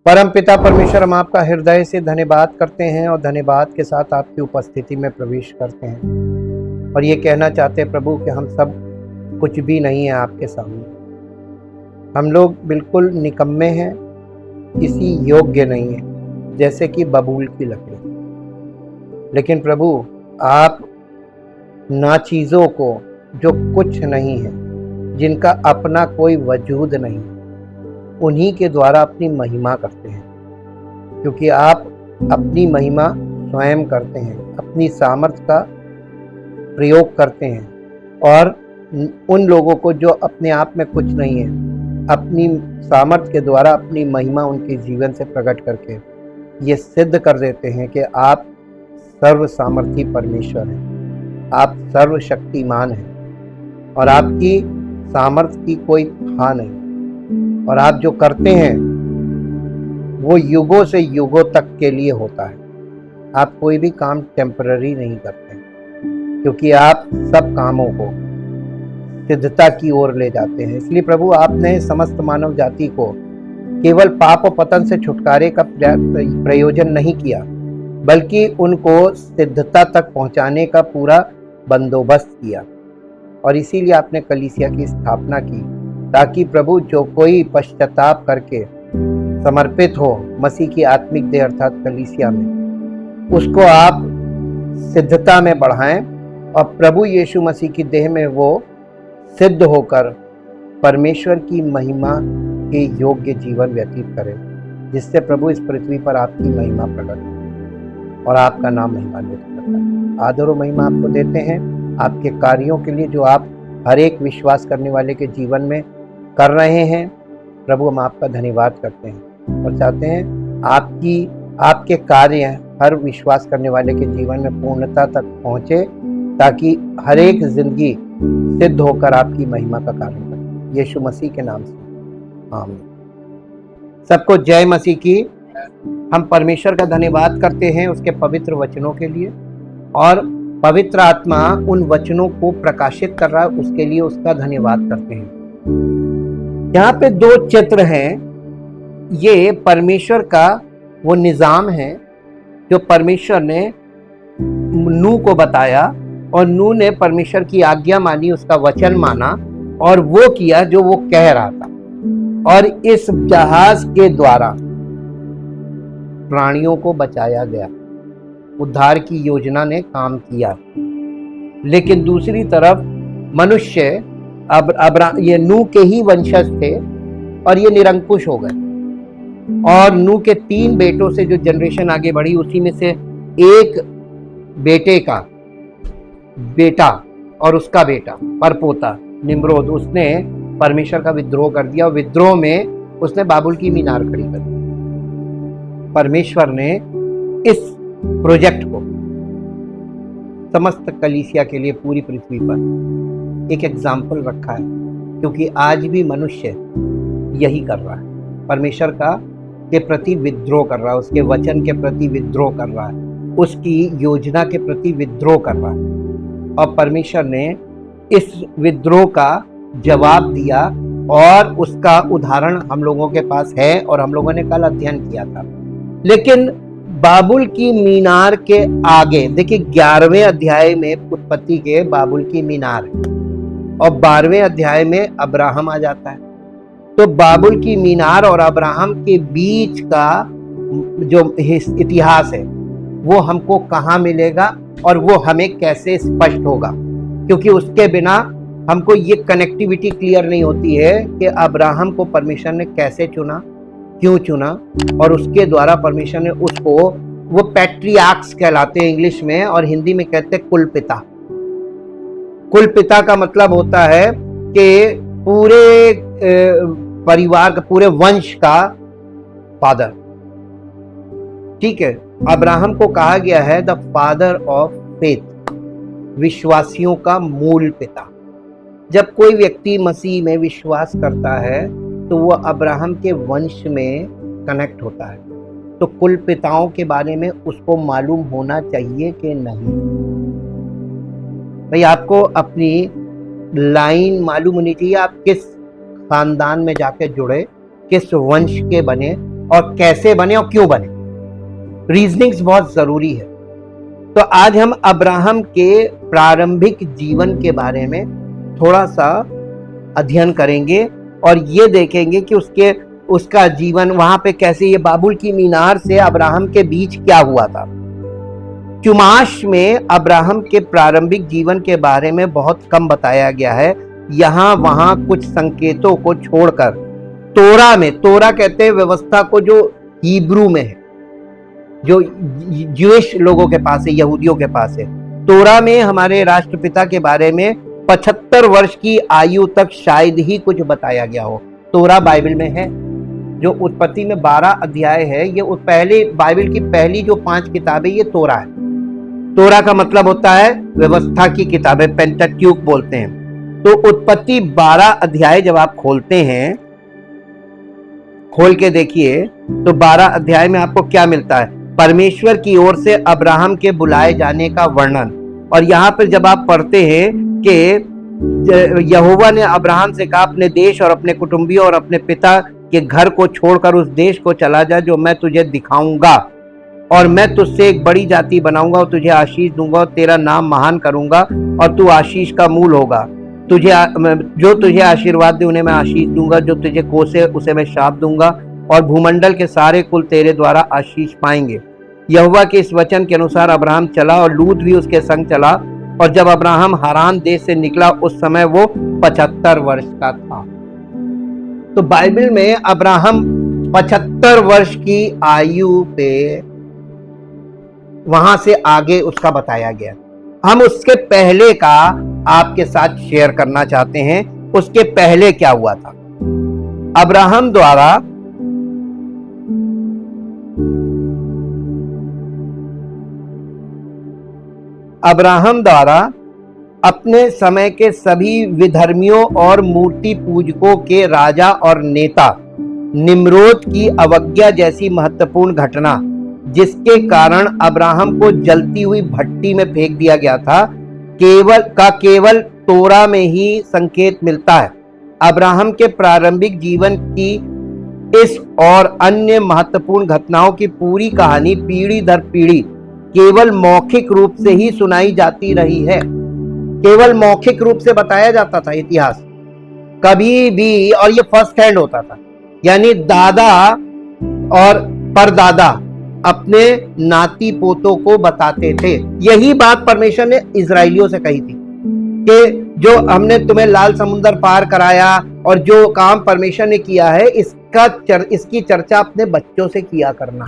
परम पिता परमेश्वर, हम आपका हृदय से धन्यवाद करते हैं और धन्यवाद के साथ आपकी उपस्थिति में प्रवेश करते हैं और ये कहना चाहते हैं प्रभु कि हम सब कुछ भी नहीं है आपके सामने। हम लोग बिल्कुल निकम्मे हैं, किसी योग्य नहीं है, जैसे कि बबूल की लकड़ी। लेकिन प्रभु, आप नाचीज़ों को, जो कुछ नहीं है, जिनका अपना कोई वजूद नहीं, उन्हीं के द्वारा अपनी महिमा करते हैं, क्योंकि आप अपनी महिमा स्वयं करते हैं, अपनी सामर्थ्य का प्रयोग करते हैं और उन लोगों को जो अपने आप में कुछ नहीं है, अपनी सामर्थ्य के द्वारा अपनी महिमा उनके जीवन से प्रकट करके ये सिद्ध कर देते हैं कि आप सर्व सामर्थी परमेश्वर हैं, आप सर्वशक्तिमान हैं और आपकी सामर्थ्य की कोई था नहीं। और आप जो करते हैं वो युगों से युगों तक के लिए होता है। आप कोई भी काम टेम्पररी नहीं करते, क्योंकि आप सब कामों को सिद्धता की ओर ले जाते हैं। इसलिए प्रभु, आपने समस्त मानव जाति को केवल पाप और पतन से छुटकारे का प्रयोजन नहीं किया, बल्कि उनको सिद्धता तक पहुंचाने का पूरा बंदोबस्त किया। और इसीलिए आपने कलीसिया की स्थापना की, ताकि प्रभु जो कोई पश्चाताप करके समर्पित हो मसीह की आत्मिक देह अर्थात कलीसिया में, उसको आप सिद्धता में बढ़ाएं और प्रभु यीशु मसीह की देह में वो सिद्ध होकर परमेश्वर की महिमा के योग्य जीवन व्यतीत करें, जिससे प्रभु इस पृथ्वी पर आपकी महिमा प्रकट हो और आपका नाम महिमान्वित करता है। आदर और महिमा आपको देते हैं आपके कार्यों के लिए, जो आप हर एक विश्वास करने वाले के जीवन में कर रहे हैं। प्रभु, हम आपका धन्यवाद करते हैं और चाहते हैं आपके कार्य हर विश्वास करने वाले के जीवन में पूर्णता तक पहुँचे, ताकि हर एक जिंदगी सिद्ध होकर आपकी महिमा का कार्य करे। यीशु मसीह के नाम से आमीन। सबको जय मसीह की। हम परमेश्वर का धन्यवाद करते हैं उसके पवित्र वचनों के लिए, और पवित्र आत्मा उन वचनों को प्रकाशित कर रहा है, उसके लिए उसका धन्यवाद करते हैं। यहाँ पे दो चित्र हैं। ये परमेश्वर का वो निजाम है जो परमेश्वर ने नूह को बताया, और नूह ने परमेश्वर की आज्ञा मानी, उसका वचन माना और वो किया जो वो कह रहा था। और इस जहाज के द्वारा प्राणियों को बचाया गया, उद्धार की योजना ने काम किया। लेकिन दूसरी तरफ मनुष्य ये नूह के ही वंशज थे और ये निरंकुश हो गए। और नूह के 3 बेटों से जो जनरेशन आगे बढ़ी, उसी में से एक बेटे का बेटा और उसका बेटा परपोता निम्रोद, उसने परमेश्वर का विद्रोह कर दिया और विद्रोह में उसने बाबुल की मीनार खड़ी कर दी। परमेश्वर ने इस प्रोजेक्ट को समस्त कलीसिया के लिए पूरी पृथ्वी पर एक एग्जाम्पल रखा है, क्योंकि आज भी मनुष्य यही कर रहा है। परमेश्वर के प्रति विद्रोह कर रहा है, उसके वचन के प्रति विद्रोह कर रहा है, उसकी योजना के प्रति विद्रोह कर रहा है। और परमेश्वर ने इस विद्रोह का जवाब दिया और उसका उदाहरण हम लोगों के पास है और हम लोगों ने कल अध्ययन किया था। लेकिन बाबुल की मीनार के आगे देखिए, 11वें अध्याय में उत्पत्ति के बाबुल की मीनार और 12वें अध्याय में अब्राहम आ जाता है। तो बाबुल की मीनार और अब्राहम के बीच का जो इतिहास है वो हमको कहाँ मिलेगा और वो हमें कैसे स्पष्ट होगा, क्योंकि उसके बिना हमको ये कनेक्टिविटी क्लियर नहीं होती है कि अब्राहम को परमेश्वर ने कैसे चुना, क्यों चुना, और उसके द्वारा परमेश्वर ने उसको, वो पैट्रियार्क्स कहलाते हैं इंग्लिश में और हिंदी में कहते हैं कुल पिता। कुल पिता का मतलब होता है कि पूरे परिवार का, पूरे वंश का फादर। ठीक है, अब्राहम को कहा गया है द फादर ऑफ फेथ, विश्वासियों का मूल पिता। जब कोई व्यक्ति मसीह में विश्वास करता है तो वो अब्राहम के वंश में कनेक्ट होता है। तो कुल पिताओं के बारे में उसको मालूम होना चाहिए कि नहीं। भाई, आपको अपनी लाइन मालूम होनी चाहिए, आप किस खानदान में जाके जुड़े, किस वंश के बने, और कैसे बने और क्यों बने। रीजनिंग्स बहुत जरूरी है। तो आज हम अब्राहम के प्रारंभिक जीवन के बारे में थोड़ा सा अध्ययन करेंगे और ये देखेंगे कि उसका जीवन वहां पे कैसे, ये बाबुल की मीनार से अब्राहम के बीच क्या हुआ था। चुमाश में अब्राहम के प्रारंभिक जीवन के बारे में बहुत कम बताया गया है। यहाँ वहां कुछ संकेतों को छोड़कर तोरा में, तोरा कहते हैं व्यवस्था को जो हिब्रू में है, जो ज्यूइश लोगों के पास है, यहूदियों के पास है, तोरा में हमारे राष्ट्रपिता के बारे में 75 वर्ष की आयु तक शायद ही कुछ बताया गया हो। तोरा बाइबल में है, जो उत्पत्ति में 12 अध्याय है, ये पहले बाइबल की पहली जो 5 किताबें ये तोरा है। तोरा का मतलब होता है व्यवस्था की किताबें, पेंटाट्यूक बोलते हैं। तो उत्पत्ति 12 अध्याय जब आप खोलते हैं, खोल के देखिए तो 12 अध्याय में आपको क्या मिलता है, परमेश्वर की ओर से अब्राहम के बुलाए जाने का वर्णन। और यहाँ पर जब आप पढ़ते हैं कि यहोवा ने अब्राहम से कहा अपने देश और अपने कुटुंबियों और अपने पिता के घर को छोड़कर उस देश को चला जा जो मैं तुझे दिखाऊंगा, और मैं तुझसे एक बड़ी जाति बनाऊंगा और तुझे आशीष दूंगा और तेरा नाम महान करूंगा और तू आशीष का मूल होगा। जो तुझे आशीर्वाद दे उन्हें मैं आशीष दूंगा, जो तुझे कोसे उसे मैं शाप दूंगा और भूमंडल के सारे कुल तेरे द्वारा आशीष पाएंगे। यहोवा के इस वचन के अनुसार अब्राहम चला और लूत भी उसके संग चला। और जब अब्राहम हारान देश से निकला उस समय वो 75 वर्ष का था। तो बाइबल में अब्राहम 75 वर्ष की आयु पे वहां से आगे उसका बताया गया। हम उसके पहले का आपके साथ शेयर करना चाहते हैं। उसके पहले क्या हुआ था। अब्राहम द्वारा अपने समय के सभी विधर्मियों और मूर्ति पूजकों के राजा और नेता निम्रोद की अवज्ञा जैसी महत्वपूर्ण घटना, जिसके कारण अब्राहम को जलती हुई भट्टी में फेंक दिया गया था, केवल तोरा में ही संकेत मिलता है। अब्राहम के प्रारंभिक जीवन की इस और अन्य महत्वपूर्ण घटनाओं की पूरी कहानी पीढ़ी दर पीढ़ी केवल मौखिक रूप से ही सुनाई जाती रही है। केवल मौखिक रूप से बताया जाता था इतिहास, कभी भी, और ये फर्स्ट हैंड होता था, यानी दादा और परदादा अपने नाती पोतों को बताते थे। यही बात परमेश्वर ने इजराइलियों से कही थी कि जो हमने तुम्हें लाल समुंदर पार कराया और जो काम परमेश्वर ने किया है इसकी चर्चा अपने बच्चों से किया करना।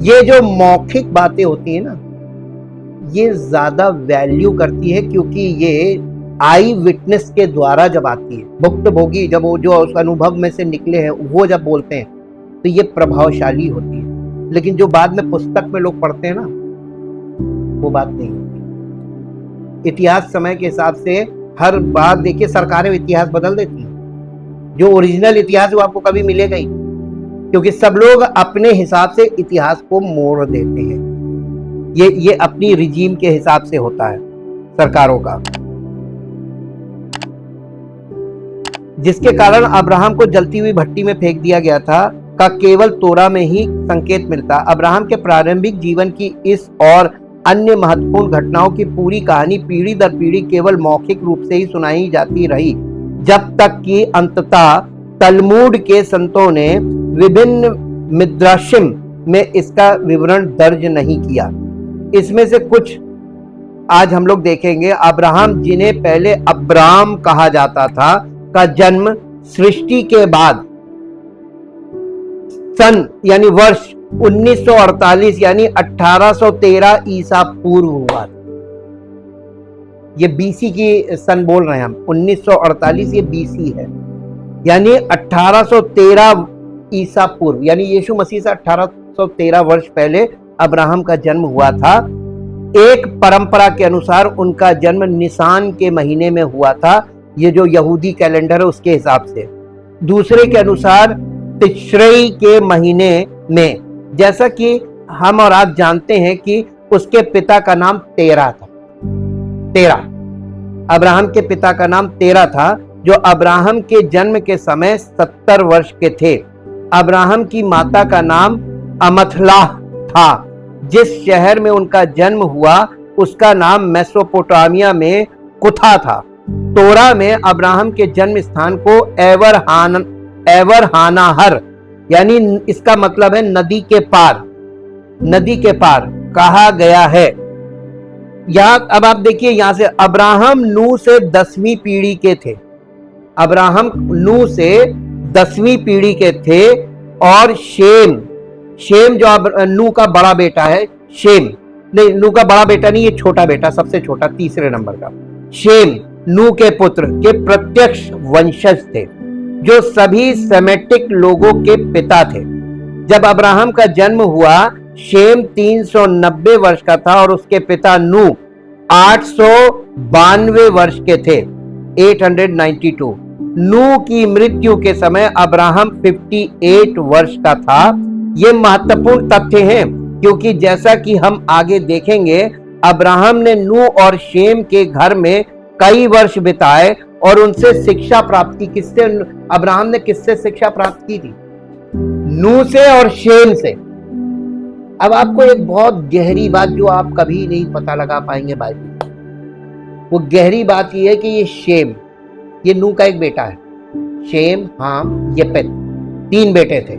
ये जो मौखिक बातें होती है ना, ये ज्यादा वैल्यू करती है, क्योंकि ये आई विटनेस के द्वारा जब आती है, भुक्तभोगी जब वो जो उस अनुभव में से निकले हैं वो जब बोलते हैं तो ये प्रभावशाली होती है। लेकिन जो बाद में पुस्तक में लोग पढ़ते हैं ना, वो बात नहीं होती। इतिहास समय के हिसाब से हर बात देखिए, सरकारें इतिहास बदल देती हैं। जो ओरिजिनल इतिहास वो आपको कभी मिलेगा ही, क्योंकि सब लोग अपने हिसाब से इतिहास को मोड़ देते हैं। ये अपनी रिजीम के हिसाब से होता है सरकारों का, जिसके कारण अब्राहम को जलती हुई भट्टी में फेंक दिया गया था का केवल तोरा में ही संकेत मिलता। अब्राहम के प्रारंभिक जीवन की इस और अन्य महत्वपूर्ण घटनाओं की पूरी कहानी पीढ़ी दर पीढ़ी केवल मौखिक रूप से ही सुनाई जाती रही, जब तक कि अंततः तलमूड के संतों ने विभिन्न मिद्राशिम में इसका विवरण दर्ज नहीं किया। इसमें से कुछ आज हम लोग देखेंगे। अब्राहम, जिन्हें पहले अब्राम कहा जाता था, का जन्म सृष्टि के बाद सन यानी वर्ष 1948 यानी 1813 ईसा पूर्व हुआ। ये बीसी की सन बोल रहे हैं हम, 1948 ये बीसी है, यानी 1813 ईसा पूर्व, यानी यीशु मसीह से 1813 वर्ष पहले अब्राहम का जन्म हुआ था। एक परंपरा के अनुसार उनका जन्म निसान के महीने में हुआ था, ये जो यहूदी कैलेंडर है उसके हिसाब से। दूसरे के अनुसार तिश्रई के महीने में, जैसा कि हम और आप जानते हैं कि उसके पिता का नाम तेरा था। अब्राहम के पिता का नाम तेरा था, जो अब्राहम के जन्म के समय 70 वर्ष के थे। अब्राहम की माता का नाम अमथलाह था। जिस शहर में उनका जन्म हुआ उसका नाम मेसोपोटामिया में कुथा था। तोरा में अब्राहम के जन्म स्थान को एवरहानाहर यानी इसका मतलब है नदी के पार कहा गया है। यहां अब आप देखिए, यहां से अब्राहम नूह से 10वीं पीढ़ी के थे। अब्राहम नूह से 10वीं पीढ़ी के थे। और शेम जो नूह का बड़ा बेटा है, नूह का बड़ा बेटा नहीं, ये छोटा बेटा, सबसे छोटा, तीसरे नंबर का। शेम नूह के पुत्र के प्रत्यक्ष वंशज थे, जो सभी सेमेटिक लोगों के पिता थे। जब अब्राहम का जन्म हुआ, शेम 390 वर्ष का था और उसके पिता नूह 892 वर्ष के थे, 892। नूह की मृत्यु के समय अब्राहम 58 वर्ष का था। ये महत्वपूर्ण तथ्य हैं क्योंकि जैसा कि हम आगे देखेंगे, अब्राहम ने नूह और शेम के घर में कई वर्ष बिताए और उनसे शिक्षा प्राप्ति किससे? अब्राहम ने किससे शिक्षा प्राप्त की थी? नूह से और शेम से। अब आपको एक बहुत गहरी बात जो आप कभी नहीं पता लगा पाएंगे बाइबल, वो गहरी बात ये है कि ये शेम, ये नूह का एक बेटा है। शेम, हाम, येपेत, 3 बेटे थे,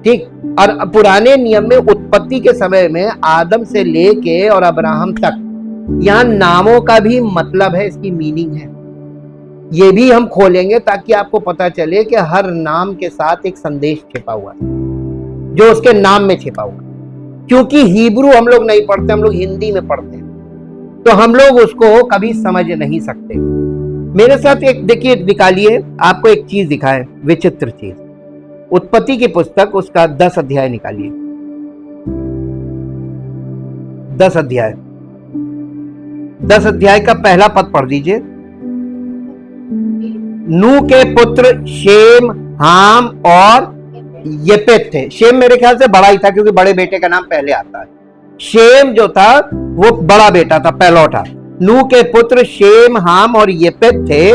ठीक। और पुराने नियम में उत्पत्ति के समय में आदम से लेके और अब्राहम तक, यहाँ नामों का भी मतलब है, इसकी मीनिंग है। ये भी हम खोलेंगे ताकि आपको पता चले कि हर नाम के साथ एक संदेश छिपा हुआ है, जो उसके नाम में छिपा हुआ। क्योंकि हिब्रू हम लोग नहीं पढ़ते, हम लोग हिंदी में पढ़ते हैं, तो हम लोग उसको कभी समझ नहीं सकते। मेरे साथ एक देखिए, निकालिए, आपको एक चीज दिखाए, विचित्र चीज। उत्पत्ति की पुस्तक, उसका 10 अध्याय निकालिए। 10 अध्याय का पहला पद पढ़ दीजिए। नूह के पुत्र शेम, हाम और येपेत थे। शेम मेरे ख्याल से बड़ा ही था क्योंकि बड़े बेटे का नाम पहले आता है। शेम जो था वो बड़ा बेटा था, पहलौठा। नूह के पुत्र शेम, हाम और येपेत थे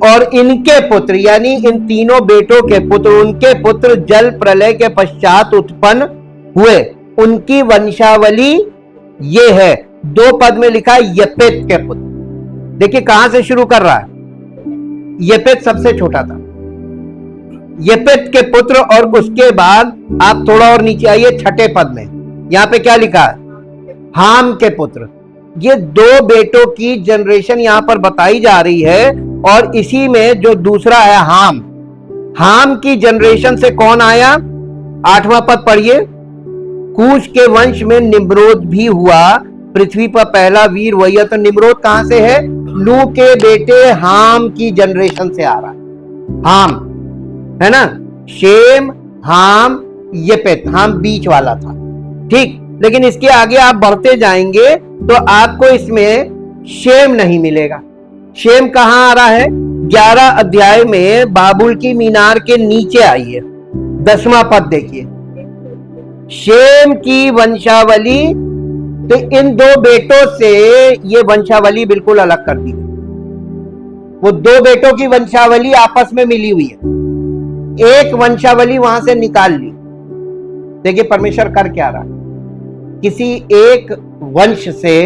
और इनके पुत्र यानी इन तीनों बेटों के पुत्र, उनके पुत्र जल प्रलय के पश्चात उत्पन्न हुए। उनकी वंशावली ये है, 2 पद में लिखा है येपेत के पुत्र। देखिए कहां से शुरू कर रहा है। येपेत सबसे छोटा था, येपेत के पुत्र, और उसके बाद आप थोड़ा और नीचे आइए, 6ठे पद में यहां पे क्या लिखा है? हाम के पुत्र। ये 2 बेटों की जनरेशन यहां पर बताई जा रही है। और इसी में जो दूसरा है हाम, हाम की जनरेशन से कौन आया? 8वां पद पढ़िए। कूश के वंश में निम्रोद भी हुआ, पृथ्वी पर पहला वीर वही है। तो निम्रोद कहां से है? नूह के बेटे हाम की जनरेशन से आ रहा है। हाम है ना, शेम, हाम, येपेत। हाम बीच वाला था, ठीक। लेकिन इसके आगे आप बढ़ते जाएंगे तो आपको इसमें शेम नहीं मिलेगा। शेम कहां आ रहा है? 11 अध्याय में बाबुल की मीनार के नीचे आइए, 10वां पद देखिए। शेम की वंशावली, तो इन 2 बेटों से ये वंशावली बिल्कुल अलग कर दी। वो 2 बेटों की वंशावली आपस में मिली हुई है, एक वंशावली वहां से निकाल ली। देखिए परमेश्वर कर क्या रहा है, किसी एक वंश से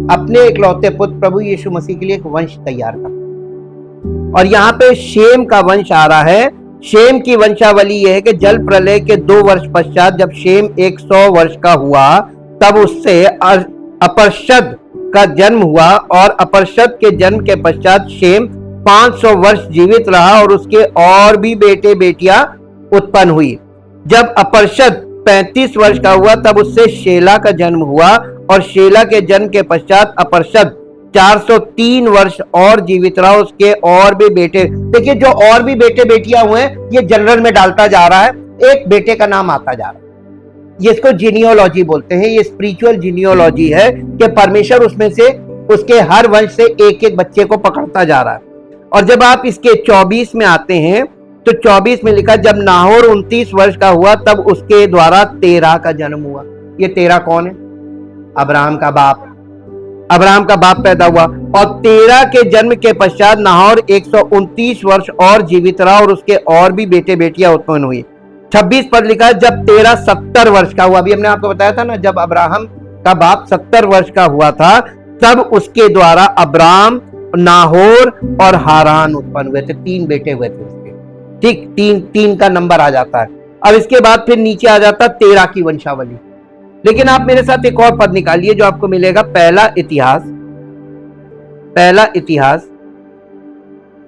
अपने इकलौते पुत्र प्रभु यीशु मसीह के लिए एक वंश तैयार कर। और यहाँ पे शेम का वंश आ रहा है। शेम की वंशावली यह है कि जल प्रलय के 2 वर्ष पश्चात जब शेम 100 वर्ष का हुआ, तब उससे अपरशद का जन्म हुआ और अपरशद के जन्म के पश्चात शेम 500 वर्ष जीवित रहा और उसके और भी बेटे बेटियां उत्पन्न हुई। जब अपरशद 35 वर्ष का हुआ तब उससे शेला का जन्म हुआ और शेला के जन्म के पश्चात अपरशद 403 वर्ष और जीवित रहा, उसके और भी बेटे। देखिए जो और भी बेटे बेटियां हुए ये जनरल में डालता जा रहा है, एक बेटे का नाम आता जा रहा है। ये इसको जीनियोलॉजी बोलते हैं, ये स्पिरिचुअल जीनियोलॉजी है कि परमेश्वर उसमें से उसके हर वंश से एक एक बच्चे को पकड़ता जा रहा है। और जब आप इसके 24 में आते हैं तो 24 में लिखा जब नाहोर 29 वर्ष का हुआ तब उसके द्वारा तेरह का जन्म हुआ। ये तेरह कौन है? अब्राहम का बाप, अब्राहम का बाप पैदा हुआ। और तेरह के जन्म के पश्चात नाहोर 129 वर्ष और जीवित रहा और उसके और भी बेटे बेटियां उत्पन्न हुई। 26 पद लिखा है, जब तेरह 70 वर्ष का हुआ। अभी हमने आपको बताया था ना, जब अब्राहम का बाप 70 वर्ष का हुआ था, तब उसके द्वारा अब्राम, नाहोर और हारान उत्पन्न हुए थे। 3 बेटे हुए थे उसके। ठीक, 3 का नंबर आ जाता है। अब इसके बाद फिर नीचे आ जाता 13 की वंशावली। लेकिन आप मेरे साथ एक और पद निकालिए जो आपको मिलेगा, पहला इतिहास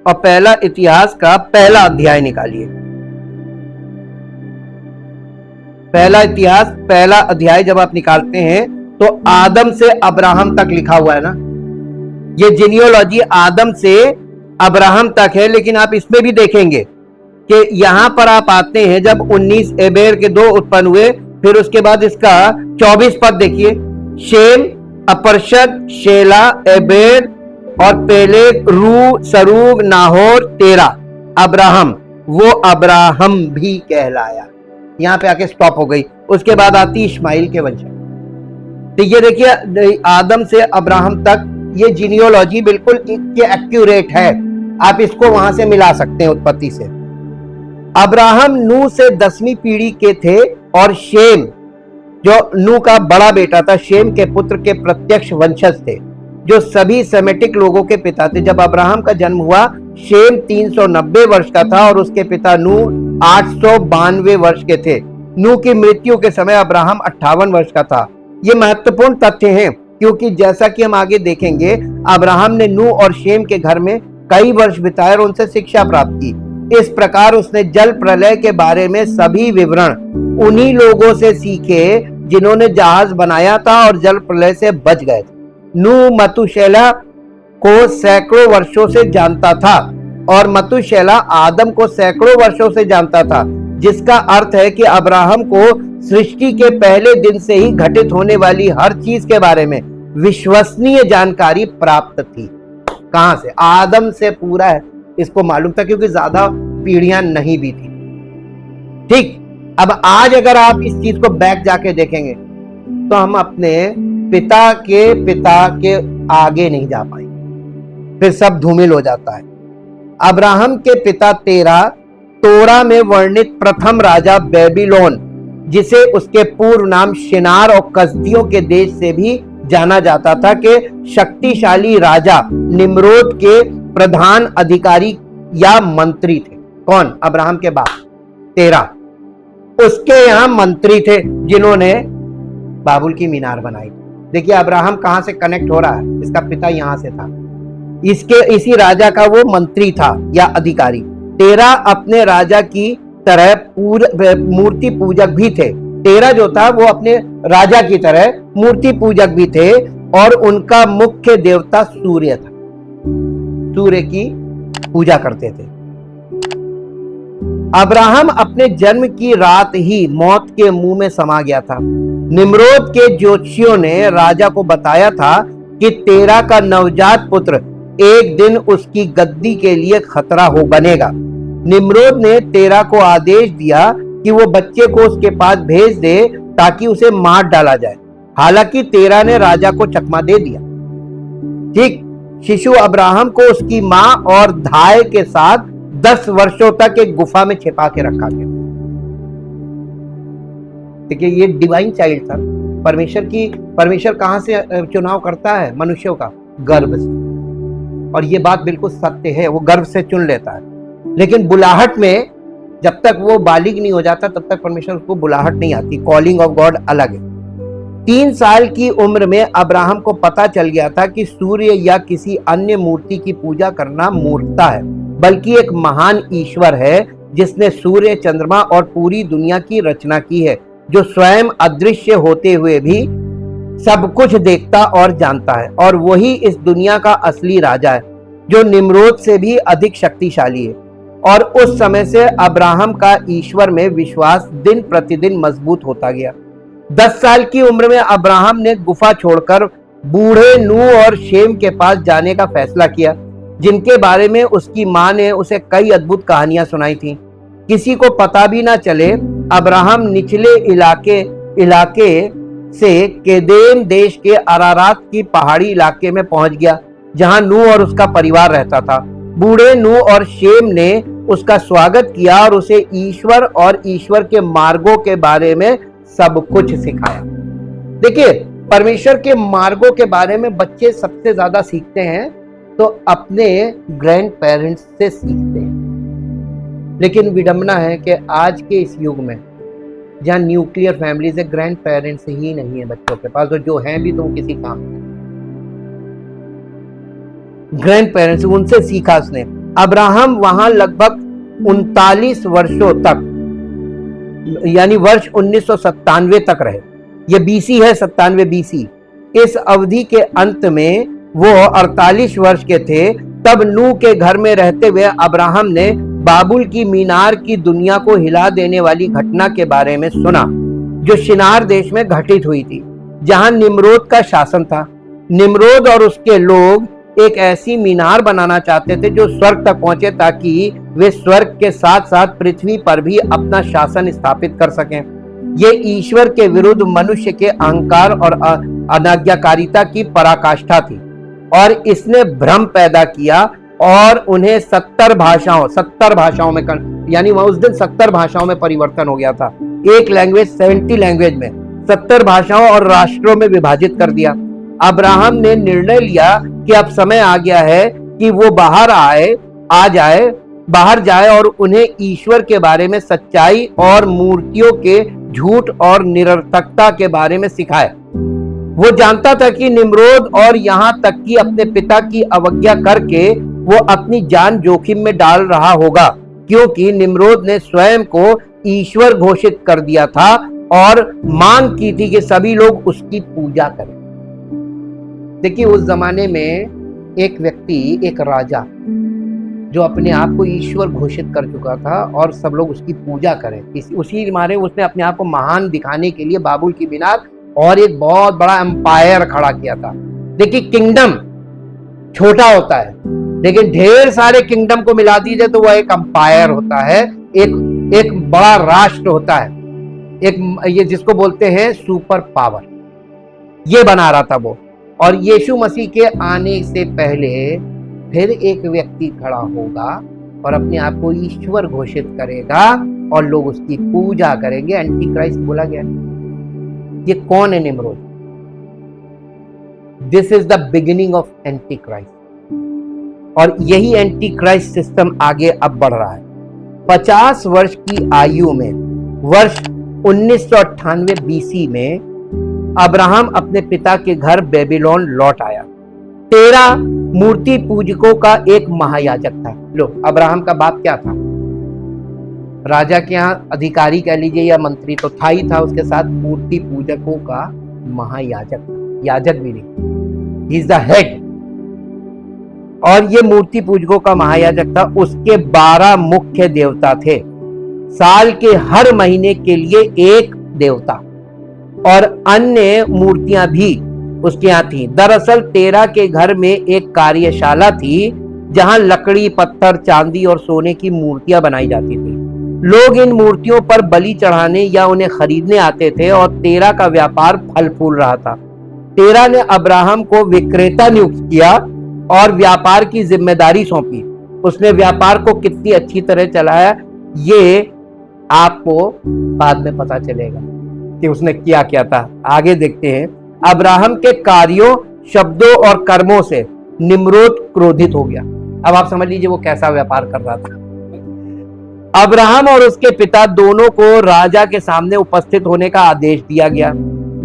और पहला इतिहास का पहला अध्याय निकालिए। पहला इतिहास पहला अध्याय जब आप निकालते हैं तो आदम से अब्राहम तक लिखा हुआ है ना, ये जीनियोलॉजी आदम से अब्राहम तक है। लेकिन आप इसमें भी देखेंगे कि यहां पर आप आते हैं जब 19 एबेर के 2 उत्पन्न हुए, फिर उसके बाद इसका 24 पद देखिए, शेम, अपरशद, शेला, एबेर और पेलेग, रू, सरूग, नाहोर, तेरह। अब्राहम, वो अब्राहम भी कहलाया। यहां पे आके स्टॉप हो गई। उसके बाद आती इस्माइल के वंश। तो ये देखिए आदम से अब्राहम तक ये जीनियोलॉजी बिल्कुल एक्यूरेट है। आप इसको वहां से मिला सकते हैं उत्पत्ति से। अब्राहम नूह से 10वीं पीढ़ी के थे और शेम, जो नूह का बड़ा बेटा था, शेम के पुत्र के प्रत्यक्ष वंशज थे, जो सभी सेमेटिक लोगों के पिता थे। जब अब्राहम का जन्म हुआ, शेम 390 वर्ष का था और उसके पिता नूह 892 वर्ष के थे। नूह की मृत्यु के समय अब्राहम 58 वर्ष का था। ये महत्वपूर्ण तथ्य हैं क्योंकि जैसा कि हम आगे देखेंगे, अब्राहम ने नूह और शेम के घर में कई वर्ष बिताए और उनसे शिक्षा प्राप्त की। इस प्रकार उसने जल प्रलय के बारे में सभी विवरण उन्हीं लोगों से सीखे जिन्होंने जहाज बनाया था और जल प्रलय से बच गए थे। नूह मतुशेला को सैकड़ों वर्षों से जानता था और मतुशेला आदम को सैकड़ों वर्षों से जानता था, जिसका अर्थ है कि अब्राहम को सृष्टि के पहले दिन से ही घटित होने वाली हर चीज के बारे में विश्वसनीय जानकारी प्राप्त थी। कहां से? आदम से पूरा है इसको मालूम था, क्योंकि ज्यादा पीढ़ियां नहीं भी थी। ठीक, अब आज अगर आप इस चीज को बैक जाके देखेंगे तो हम अपने पिता के आगे नहीं जा पाएंगे, फिर सब धूमिल हो जाता है। अब्राहम के पिता तोरा में वर्णित प्रथम राजा बेबीलोन, जिसे उसके पूर्व नाम शिनार और कसदियों के देश से भी जाना जाता था, के शक्तिशाली राजा निम्रोद के प्रधान अधिकारी या मंत्री थे। कौन? अब्राहम के बाप तेरह, उसके यहाँ मंत्री थे जिन्होंने बाबुल की मीनार बनाई। देखिए अब्राहम कहां से कनेक्ट हो रहा है, इसका पिता यहां से था, इसी राजा का वो मंत्री था या अधिकारी। तेरह अपने राजा की तरह मूर्ति पूजक भी थे। तेरह जो था वो अपने राजा की तरह मूर्ति पूजक भी थे और उनका मुख्य देवता सूर्य था, सूर्य की पूजा करते थे। अब्राहम अपने जन्म की रात ही मौत के मुंह में समा गया था। निम्रोद के ज्योतिषियों ने राजा को बताया था कि तेरह का नवजात पुत्र एक दिन उसकी गद्दी के लिए खतरा हो बनेगा। निम्रोद ने तेरह को आदेश दिया कि वो बच्चे को उसके पास भेज दे ताकि उसे मार डाला जाए। हालांकि तेरह ने राजा को चकमा दे दिया। ठीक, शिशु अब्राहम को उसकी मां और धाय के साथ 10 वर्षों तक एक गुफा में छिपा के रखा गया। देखिए ये डिवाइन चाइल्ड था। परमेश्वर कहां से चुनाव करता है? मनुष्यों का गर्भ से। और ये बात बिल्कुल सत्य है, वो गर्भ से चुन लेता है। लेकिन बुलाहट में जब तक वो बालिग नहीं हो जाता तब तक परमेश्वर उसको बुलाहट नहीं आती। कॉलिंग ऑफ गॉड अलग है। 3 साल की उम्र में अब्राहम को पता चल गया था कि सूर्य या किसी अन्य मूर्ति की पूजा करना मूर्खता है, बल्कि एक महान ईश्वर है जिसने सूर्य, चंद्रमा और पूरी दुनिया की रचना की है, जो स्वयं अदृश्य होते हुए भी सब कुछ देखता और जानता है। और वही इस दुनिया का असली राजा है, जो निम्रोद से भी अधिक शक्तिशाली है। और उस समय से अब्राहम का ईश्वर में विश्वास दिन प्रतिदिन मजबूत होता गया। 10 साल की उम्र में अब्राहम ने गुफा छोड़कर बूढ़े नूह और शेम के पास जाने का फैसला किया, जिनके बारे में उसकी मां ने उसे कई अद्भुत कहानियां सुनाई थीं। किसी को पता भी ना चले, अब्राहम निचले इलाके से केदेम देश के अरारात की पहाड़ी इलाके में पहुंच गया, जहां नूह और उसका परिवार रहता था। बूढ़े नूह और शेम ने उसका स्वागत किया और उसे ईश्वर और ईश्वर के मार्गों के बारे में सब कुछ सिखाया। देखिए, परमेश्वर के मार्गों के बारे में बच्चे सबसे ज्यादा सीखते हैं तो अपने ग्रैंड पेरेंट्स से सीखते हैं। लेकिन विडंबना है कि आज के इस युग में जहाँ न्यूक्लियर फैमिलीज है, ग्रैंड पेरेंट्स ही नहीं है बच्चों के पास, और जो हैं भी तो किसी काम के। ग्रैंड पेरेंट्स, उनसे सीखा उसने। अब्राहम वहां लगभग 39 वर्षों तक, यानी वर्ष 1997 तक रहे। ये बीसी है, 97 बीसी। इस अवधि के अंत में वो 48 वर्ष के थे। तब नूह के घर में रहते हुए अब्राहम ने बाबुल की मीनार की दुनिया को हिला देने वाली घटना के बारे में सुना, जो शिनार देश में घटित हुई थी, जहां निम्रोद का शासन था। निम्रोद और उसके लोग एक ऐसी मीनार बनाना चाहते थे जो स्वर्ग तक पहुंचे, ताकि वे स्वर्ग के साथ साथ पृथ्वी पर भी अपना शासन स्थापित कर सकें। ये ईश्वर के विरुद्ध मनुष्य के अहंकार और अनाज्ञाकारिता की पराकाष्ठा थी, और इसने भ्रम पैदा किया और उन्हें 70 भाषाओं में यानी वह उस दिन 70 भाषाओं में परिवर्तन हो गया था। एक लैंग्वेज 70 लैंग्वेज में 70 भाषाओं और राष्ट्रों में विभाजित कर दिया। अब्राहम ने निर्णय लिया कि अब समय आ गया है कि वो बाहर जाए और उन्हें ईश्वर के बारे में सच्चाई और मूर्तियों के झूठ और निरर्थकता के बारे में सिखाए। वो जानता था कि निम्रोद और यहाँ तक कि अपने पिता की अवज्ञा करके वो अपनी जान जोखिम में डाल रहा होगा, क्योंकि निम्रोद ने स्वयं को ईश्वर घोषित कर दिया था और मांग की थी कि सभी लोग उसकी पूजा करें। देखिए, उस जमाने में एक व्यक्ति, एक राजा, जो अपने आप को ईश्वर घोषित कर चुका था और सब लोग उसकी पूजा करें, उसी मारे उसने अपने आप को महान दिखाने के लिए बाबुल की मीनार और एक बहुत बड़ा एम्पायर खड़ा किया था। देखिए, किंगडम छोटा होता है, लेकिन ढेर सारे किंगडम को मिला दीजिए तो वह एक एम्पायर होता है, एक बड़ा राष्ट्र होता है, ये जिसको बोलते हैं सुपर पावर। ये बना रहा था वो। और यीशु मसीह के आने से पहले फिर एक व्यक्ति खड़ा होगा और अपने आप को ईश्वर घोषित करेगा और लोग उसकी पूजा करेंगे। एंटी क्राइस्ट बोला गया। ये कौन है Nimrod? This is the beginning of anti Christ. और यही एंटी क्राइस्ट सिस्टम आगे अब बढ़ रहा है। 50 वर्ष की आयु में वर्ष 1998 बीसी में अब्राहम अपने पिता के घर बेबीलोन लौट आया। 13 मूर्ति पूजकों का एक महायाजक था। लो, अब्राहम का बाप क्या था? राजा के यहाँ अधिकारी कह लीजिए या मंत्री तो था ही था, उसके साथ मूर्ति पूजकों का महायाजक था। याजक भी नहीं, ही इज द हेड। और ये मूर्ति पूजकों का महायाजक था। उसके 12 मुख्य देवता थे, साल के हर महीने के लिए एक देवता, और अन्य मूर्तियां भी उसके यहाँ थी। दरअसल 13 के घर में एक कार्यशाला थी जहां लकड़ी, पत्थर, चांदी और सोने की मूर्तियां बनाई जाती थी। लोग इन मूर्तियों पर बलि चढ़ाने या उन्हें खरीदने आते थे और 13 का व्यापार फल फूल रहा था। 13 ने अब्राहम को विक्रेता नियुक्त किया और व्यापार की जिम्मेदारी सौंपी। उसने व्यापार को कितनी अच्छी तरह चलाया ये आपको बाद में पता चलेगा कि उसने किया क्या था। आगे देखते हैं। अब्राहम के कार्यों, शब्दों और कर्मों से निम्रोद क्रोधित हो गया। अब आप समझ लीजिए वो कैसा व्यापार कर रहा था। अब्राहम और उसके पिता दोनों को राजा के सामने उपस्थित होने का आदेश दिया गया।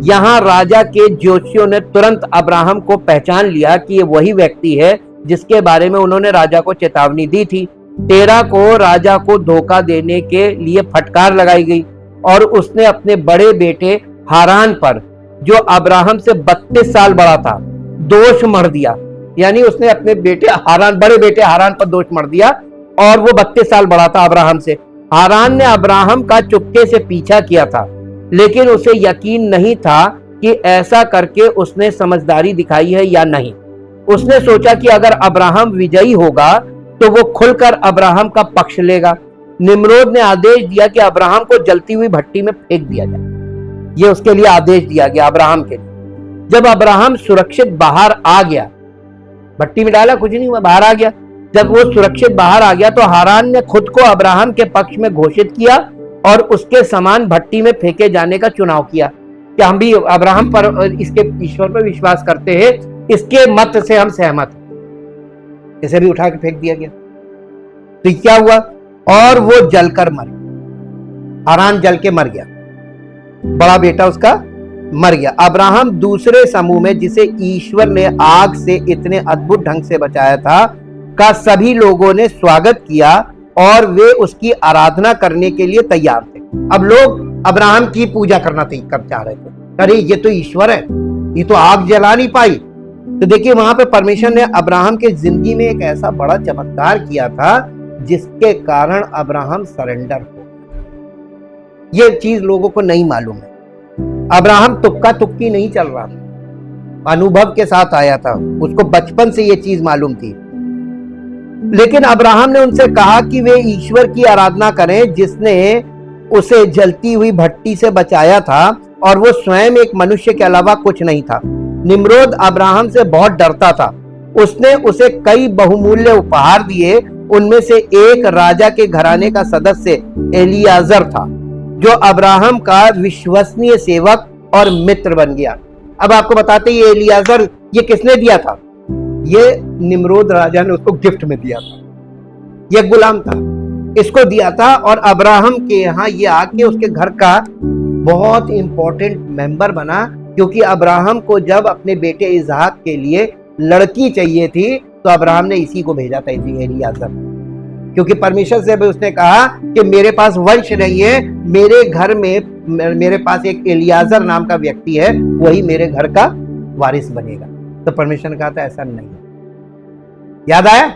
यहाँ राजा के ज्योतिषियों ने तुरंत अब्राहम को पहचान लिया कि ये वही व्यक्ति है जिसके बारे में उन्होंने राजा को चेतावनी दी थी। 13 को राजा को धोखा देने के लिए फटकार लगाई गई और उसने अपने बड़े बेटे हारान पर, जो अब्राहम से 32 साल बड़ा था, दोष मढ़ दिया। यानी उसने अपने बड़े बेटे हारान पर दोष मढ़ दिया, और वो 32 साल बड़ा था अब्राहम से। हारान ने अब्राहम का चुपके से पीछा किया था, लेकिन उसे यकीन नहीं था कि ऐसा करके उसने समझदारी दिखाई है या नहीं। उसने सोचा कि अगर अब्राहम विजयी होगा तो वो खुलकर अब्राहम का पक्ष लेगा। निम्रोद ने आदेश दिया कि अब्राहम को जलती हुई भट्टी में फेंक दिया जाए। ये उसके लिए आदेश दिया गया अब्राहम के लिए। जब अब्राहम सुरक्षित बाहर आ गया, भट्टी में डाला, कुछ नहीं हुआ, बाहर आ गया। जब वो सुरक्षित बाहर आ गया तो हारान ने खुद को अब्राहम के पक्ष में घोषित किया और उसके समान भट्टी में फेंके जाने का चुनाव किया कि हम भी अब्राहम पर, इसके ईश्वर पर विश्वास करते हैं, इसके मत से हम सहमत हैं। इसे भी उठा के फेंक दिया गया। तो क्या हुआ? और वो जलकर मर गया। हारान जल के मर गया, बड़ा बेटा उसका मर गया। अब्राहम दूसरे समूह में, जिसे ईश्वर ने आग से इतने अद्भुत ढंग से बचाया था, का सभी लोगों ने स्वागत किया और वे उसकी आराधना करने के लिए तैयार थे। अब लोग अब्राहम की पूजा करना चाह रहे थे। अरे ये तो ईश्वर है, ये तो आग जला नहीं पाई। तो देखिए वहां पे परमेश्वर ने अब्राहम के जिंदगी में एक ऐसा बड़ा चमत्कार किया था जिसके कारण अब्राहम सरेंडर हो। ये चीज लोगों को नहीं मालूम है। अब्राहम तुक्का तुक्की नहीं चल रहा था, अनुभव के साथ आया था, उसको बचपन से ये चीज मालूम थी। लेकिन अब्राहम ने उनसे कहा कि वे ईश्वर की आराधना करें जिसने उसे जलती हुई भट्टी से बचाया था, और वो स्वयं एक मनुष्य के अलावा कुछ नहीं था। निम्रोद अब्राहम से बहुत डरता था। उसने उसे कई बहुमूल्य उपहार दिए। उनमें से एक राजा के घराने का सदस्य एलियाजर था, जो अब्राहम का विश्वसनीय सेवक और मित्र बन गया। अब आपको बताते ये एलियाजर ये किसने दिया था? ये निम्रोद राजा ने उसको गिफ्ट में दिया था। ये गुलाम था, इसको दिया था, और अब्राहम के यहाँ ये आके उसके घर का बहुत इंपॉर्टेंट मेंबर बना, क्योंकि अब्राहम को जब अपने बेटे इसहाक के लिए लड़की चाहिए थी तो अब्राहम ने इसी को भेजा था, इसी एलियाजर। क्योंकि परमेश्वर से भी उसने कहा कि मेरे पास वंश नहीं है, मेरे घर में मेरे पास एक एलियाजर नाम का व्यक्ति है, वही मेरे घर का वारिस बनेगा। तो परमेश्वर ने कहा था ऐसा नहीं है। याद आया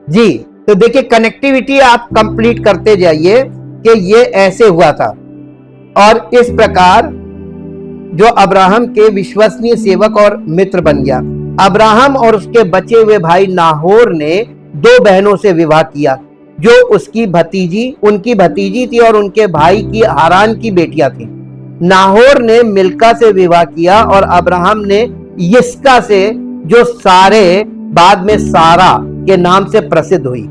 जी? तो देखिए कनेक्टिविटी आप कंप्लीट करते जाइए कि ये ऐसे हुआ था, और इस प्रकार जो अब्राहम के विश्वसनीय सेवक और मित्र बन गया। अब्राहम और उसके बचे हुए भाई नाहोर ने 2 बहनों से विवाह किया, जो उनकी भतीजी थी और उनके भाई की हारान की बेटियां थी। नाहोर ने मिल्का से विवाह किया और अब्राहम ने यिस्का से, जो सारे बाद में सारा के नाम से प्रसिद्ध हुई।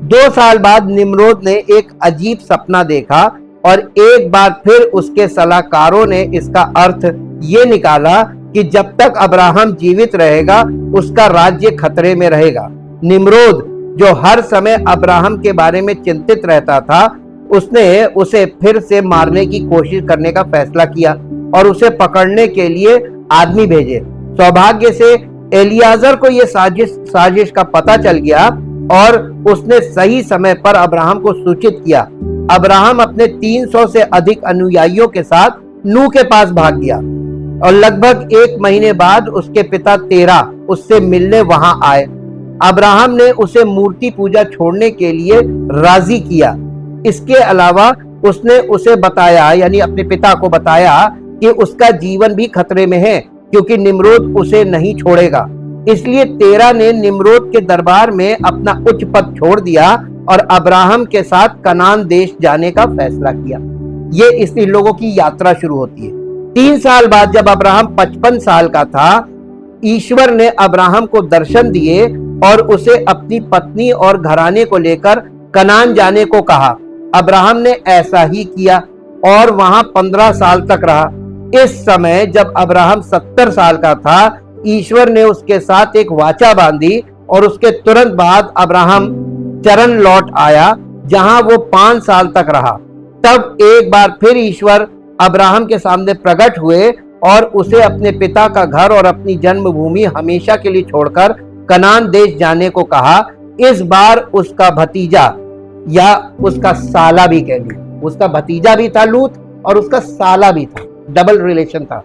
2 साल बाद निम्रोद ने एक अजीब सपना देखा, और एक बार फिर उसके सलाहकारों ने इसका अर्थ ये निकाला कि जब तक अब्राहम जीवित रहेगा उसका राज्य खतरे में रहेगा। निम्रोद, जो हर समय अब्राहम के बारे में चिंतित रहता था, उसने उसे फिर से मारने की कोशिश करने का फैसला किया और उसे पकड़ने के लिए आदमी भेजे। सौभाग्य से एलियाजर को यह साजिश का पता चल गया और उसने सही समय पर अब्राहम को सूचित किया। अब्राहम अपने 300 से अधिक अनुयायियों के साथ नूह के पास भाग गया, और लगभग 1 महीने बाद उसके पिता तेरा उससे मिलने वहां आए। अब्राहम ने उसे मूर्ति पूजा छोड़ने के लिए राजी किया। इसके अलावा उसने उसे बताया, यानी अपने पिता को बताया, कि उसका जीवन भी खतरे में है क्योंकि निम्रोद उसे नहीं छोड़ेगा। इसलिए तेरा ने निम्रोद के दरबार में अपना उच्च पद छोड़ दिया और अब्राहम के साथ कनान देश जाने का फैसला किया। ये इस लोगों की यात्रा शुरू होती है। 3 साल बाद जब अब्राहम 55 साल का था, ईश्वर ने अब्राहम को दर्शन दिए और उसे अपनी पत्नी और घराने को लेकर कनान जाने को कहा। अब्राहम ने ऐसा ही किया और वहां 15 साल तक रहा। इस समय जब अब्राहम 70 साल का था, ईश्वर ने उसके साथ एक वाचा बांधी और उसके तुरंत बाद अब्राहम चरण लौट आया, जहां वो 5 साल तक रहा। तब एक बार फिर ईश्वर अब्राहम के सामने प्रकट हुए और उसे अपने पिता का घर और अपनी जन्मभूमि हमेशा के लिए छोड़कर कनान देश जाने को कहा। इस बार उसका भतीजा या उसका साला भी कह ली, उसका भतीजा भी था लूत और उसका साला भी था, डबल रिलेशन था।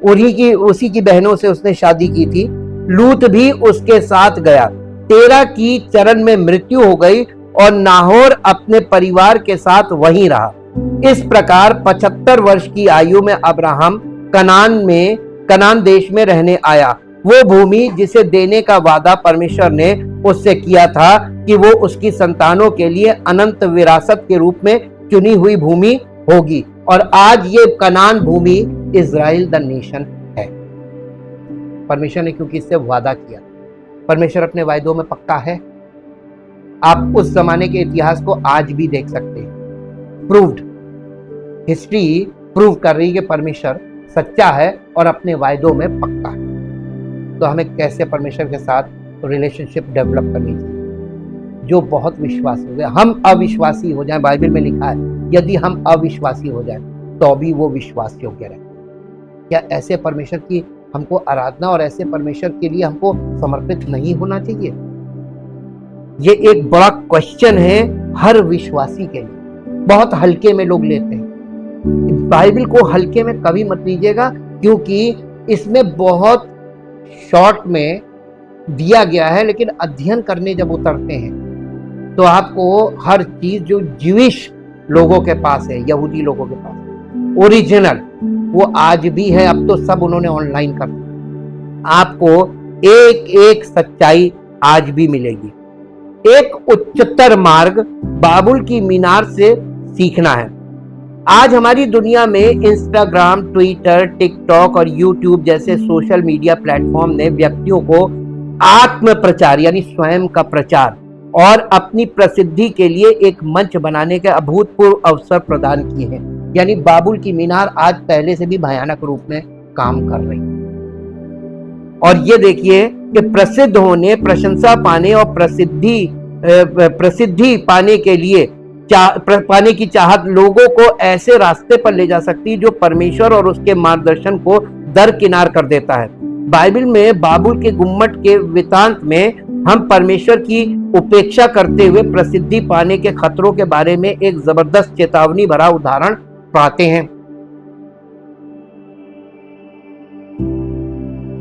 उसी की बहनों से उसने शादी की थी। लूत भी उसके साथ गया। तेरा की चरण में मृत्यु हो गई और नाहोर अपने परिवार के साथ वहीं रहा। इस प्रकार 75 वर्ष की आयु में अब्राहम कनान देश में रहने आया। वो भूमि जिसे देने का वादा परमेश्वर ने उससे किया था कि वो उसकी संतानों के लिए अनंत विरासत के रूप में चुनी हुई भूमि होगी। और आज ये कनान भूमि इजराइल द नेशन है। परमेश्वर ने क्योंकि इससे वादा किया, परमेश्वर अपने वायदों में पक्का है। आप उस जमाने के इतिहास को आज भी देख सकते हैं। प्रूव्ड, हिस्ट्री प्रूव कर रही है कि परमेश्वर सच्चा है और अपने वायदों में पक्का है। तो हमें कैसे परमेश्वर के साथ रिलेशनशिप डेवलप करनी चाहिए? जो बहुत विश्वासी हो गए, हम अविश्वासी हो जाए, बाइबल में लिखा है यदि हम अविश्वासी हो जाए तो भी वो विश्वास योग्य रहे। क्या ऐसे परमेश्वर की हमको आराधना और ऐसे परमेश्वर के लिए हमको समर्पित नहीं होना चाहिए? ये एक बड़ा क्वेश्चन है हर विश्वासी के लिए। बहुत हल्के में लोग लेते हैं। बाइबल को हल्के में कभी मत लीजिएगा, क्योंकि इसमें बहुत शॉर्ट में दिया गया है, लेकिन अध्ययन करने जब उतरते हैं तो आपको हर चीज जो ज्यूइश लोगों के पास है, यहूदी लोगों के पास ओरिजिनल, वो आज भी है। अब तो सब उन्होंने ऑनलाइन कर दिया। आपको एक एक सच्चाई आज भी मिलेगी। एक उच्चतर मार्ग बाबुल की मीनार से सीखना है। आज हमारी दुनिया में इंस्टाग्राम, ट्विटर, टिकटॉक और यूट्यूब जैसे सोशल मीडिया प्लेटफॉर्म ने व्यक्तियों को आत्म प्रचार यानी स्वयं का प्रचार और अपनी प्रसिद्धि के लिए एक मंच बनाने के अभूतपूर्व अवसर प्रदान किए हैं। यानी बाबुल की मीनार आज पहले से भी भयानक रूप में काम कर रही है। और ये देखिए कि प्रसिद्ध होने, प्रशंसा पाने और प्रसिद्धि पाने के लिए पाने की चाहत लोगों को ऐसे रास्ते पर ले जा सकती है जो परमेश्वर और उसके मार्गदर्शन को दरकिनार कर देता है। बाइबल में बाबुल के गुम्मट के वृतांत में हम परमेश्वर की उपेक्षा करते हुए प्रसिद्धि पाने के खतरों के बारे में एक जबरदस्त चेतावनी भरा उदाहरण पाते हैं।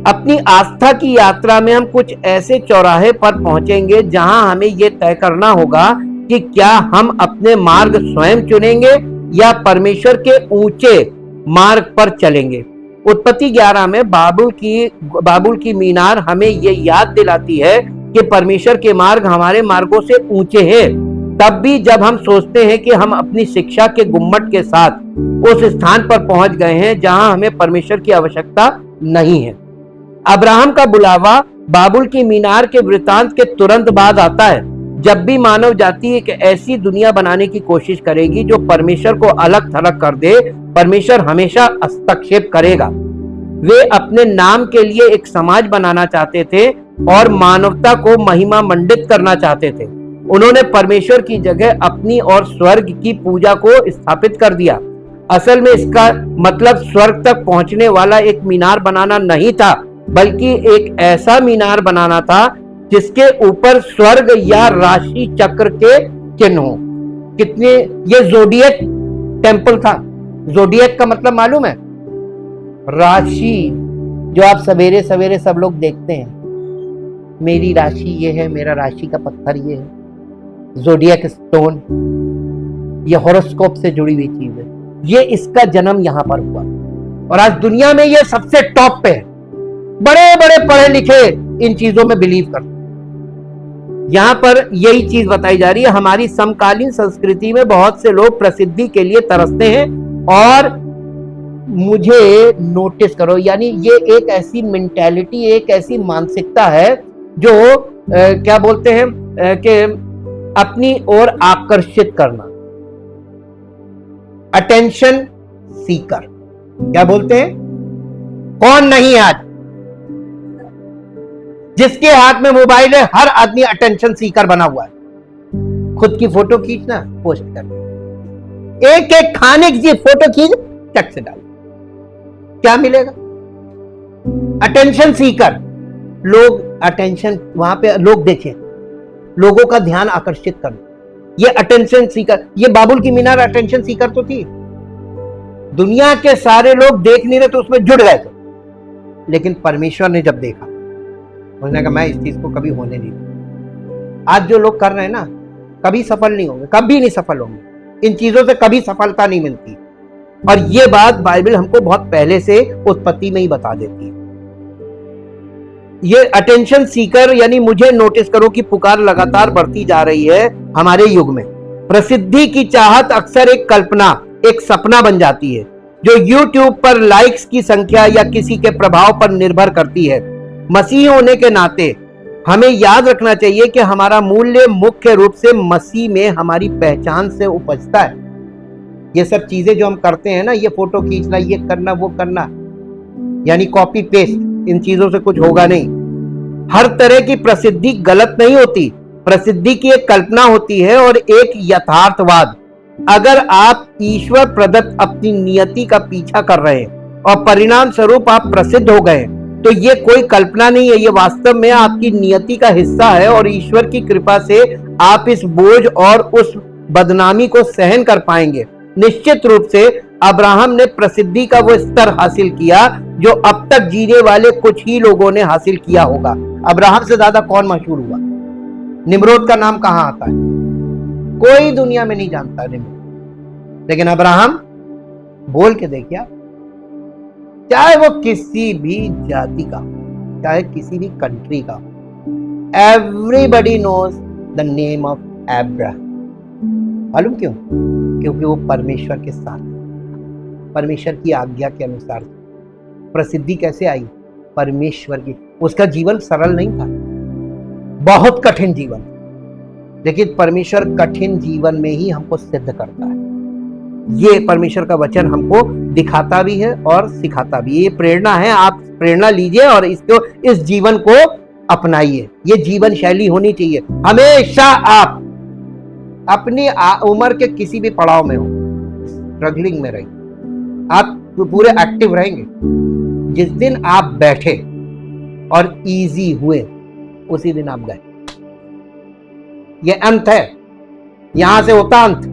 अपनी आस्था की यात्रा में हम कुछ ऐसे चौराहे पर पहुंचेंगे जहां हमें यह तय करना होगा कि क्या हम अपने मार्ग स्वयं चुनेंगे या परमेश्वर के ऊंचे मार्ग पर चलेंगे। उत्पत्ति 11 में बाबुल की मीनार हमें यह याद दिलाती है कि परमेश्वर के मार्ग हमारे मार्गों से ऊंचे हैं। तब भी जब हम सोचते हैं कि हम अपनी शिक्षा के गुम्मट के साथ उस स्थान पर पहुंच गए हैं जहां हमें परमेश्वर की आवश्यकता नहीं है। अब्राहम का बुलावा बाबुल की मीनार के वृतांत के तुरंत बाद आता है, जब भी मानव जाति एक ऐसी दुनिया बनाने की कोशिश करेगी जो परमेश्वर को अलग थलग कर दे। परमेश्वर हमेशा हस्तक्षेप करेगा। वे अपने नाम के लिए एक समाज बनाना चाहते थे और मानवता को महिमा मंडित करना चाहते थे। उन्होंने परमेश्वर की जगह अपनी और स्वर्ग की पूजा को स्थापित कर दिया। असल में इसका मतलब स्वर्ग तक पहुंचने वाला एक मीनार बनाना नहीं था, बल्कि एक ऐसा मीनार बनाना था जिसके ऊपर स्वर्ग या राशि चक्र के चिन्ह हो। कितने ये जोडियक टेम्पल था। जोडियक का मतलब मालूम है? राशि, जो आप सवेरे सवेरे सब लोग देखते हैं, मेरी राशि ये है, मेरा राशि का पत्थर ये है। जोडियक स्टोन, ये हॉरोस्कोप से जुड़ी हुई चीज है। ये इसका जन्म यहां पर हुआ और आज दुनिया में ये सबसे टॉप पे है। बड़े बड़े पढ़े लिखे इन चीजों में बिलीव करते हैं। यहां पर यही चीज बताई जा रही है। हमारी समकालीन संस्कृति में बहुत से लोग प्रसिद्धि के लिए तरसते हैं और मुझे नोटिस करो, यानी ये एक ऐसी मेंटालिटी, एक ऐसी मानसिकता है जो क्या बोलते हैं कि अपनी ओर आकर्षित करना, अटेंशन सीकर। क्या बोलते हैं? कौन नहीं आज जिसके हाथ में मोबाइल है, हर आदमी अटेंशन सीकर बना हुआ है। खुद की फोटो खींचना, पोस्ट करना, एक एक खाने की फोटो खींच टक से डाल, क्या मिलेगा? Attention seeker. लोग अटेंशन, वहां पे लोग देखें, लोगों का ध्यान आकर्षित करना, ये अटेंशन सीकर। ये बाबुल की मीनार अटेंशन सीकर तो थी। दुनिया के सारे लोग देख नहीं रहे तो उसमें जुड़ गए थे, लेकिन परमेश्वर ने जब देखा, उसने कहा मैं इस चीज को कभी होने नहीं दूंगा। आज जो लोग कर रहे हैं ना, कभी सफल नहीं होंगे, कभी नहीं सफल होंगे। इन चीजों से कभी सफलता नहीं मिलती। और ये बात बाइबल हमको बहुत पहले से उत्पत्ति में ही बता देती है। ये अटेंशन सीकर यानी मुझे नोटिस करो की पुकार लगातार बढ़ती जा रही है हमारे युग में। प्रसिद्धि की चाहत अक्सर एक कल्पना, एक सपना बन जाती है, जो YouTube पर लाइक्स की संख्या या किसी के प्रभाव पर निर्भर करती है। मसीह होने के नाते हमें याद रखना चाहिए कि हमारा मूल्य मुख्य रूप से मसीह में हमारी पहचान से उपजता है। ये सब चीजें जो हम करते हैं ना, ये फोटो खींचना, ये करना, वो करना, यानी कॉपी पेस्ट, इन चीजों से कुछ होगा नहीं। हर तरह की प्रसिद्धि गलत नहीं होती। प्रसिद्धि की एक कल्पना होती है और एक यथार्थवाद। अगर आप ईश्वर प्रदत्त अपनी नियति का पीछा कर रहे हैं और परिणाम स्वरूप आप प्रसिद्ध हो गए, तो ये कोई कल्पना नहीं है, ये वास्तव में आपकी नियति का हिस्सा है और ईश्वर की कृपा से आप इस बोझ और उस बदनामी को सहन कर पाएंगे। निश्चित रूप से अब्राहम ने प्रसिद्धि का वो स्तर हासिल किया जो अब तक जीने वाले कुछ ही लोगों ने हासिल किया होगा। अब्राहम से ज्यादा कौन मशहूर हुआ? निम्रोद का नाम कहां आता है? कोई दुनिया में नहीं जानता निम्रोद, लेकिन अब्राहम बोल के देखिए, चाहे वो किसी भी जाति का, चाहे किसी भी कंट्री का, everybody knows the name of Abraham. मालूम क्यों? क्योंकि वो परमेश्वर के साथ, परमेश्वर की आज्ञा के अनुसार। प्रसिद्धि कैसे आई? परमेश्वर की। उसका जीवन सरल नहीं था, बहुत कठिन जीवन, लेकिन परमेश्वर कठिन जीवन में ही हमको सिद्ध करता है। ये परमेश्वर का वचन हमको दिखाता भी है और सिखाता भी है। ये प्रेरणा है, आप प्रेरणा लीजिए और इसको, इस जीवन को अपनाइए। ये जीवन शैली होनी चाहिए। हमेशा आप अपनी उम्र के किसी भी पड़ाव में हो, स्ट्रगलिंग में रहिए, आप पूरे एक्टिव रहेंगे। जिस दिन आप बैठे और इजी हुए, उसी दिन आप गए। ये अंत है, यहां से होता अंत।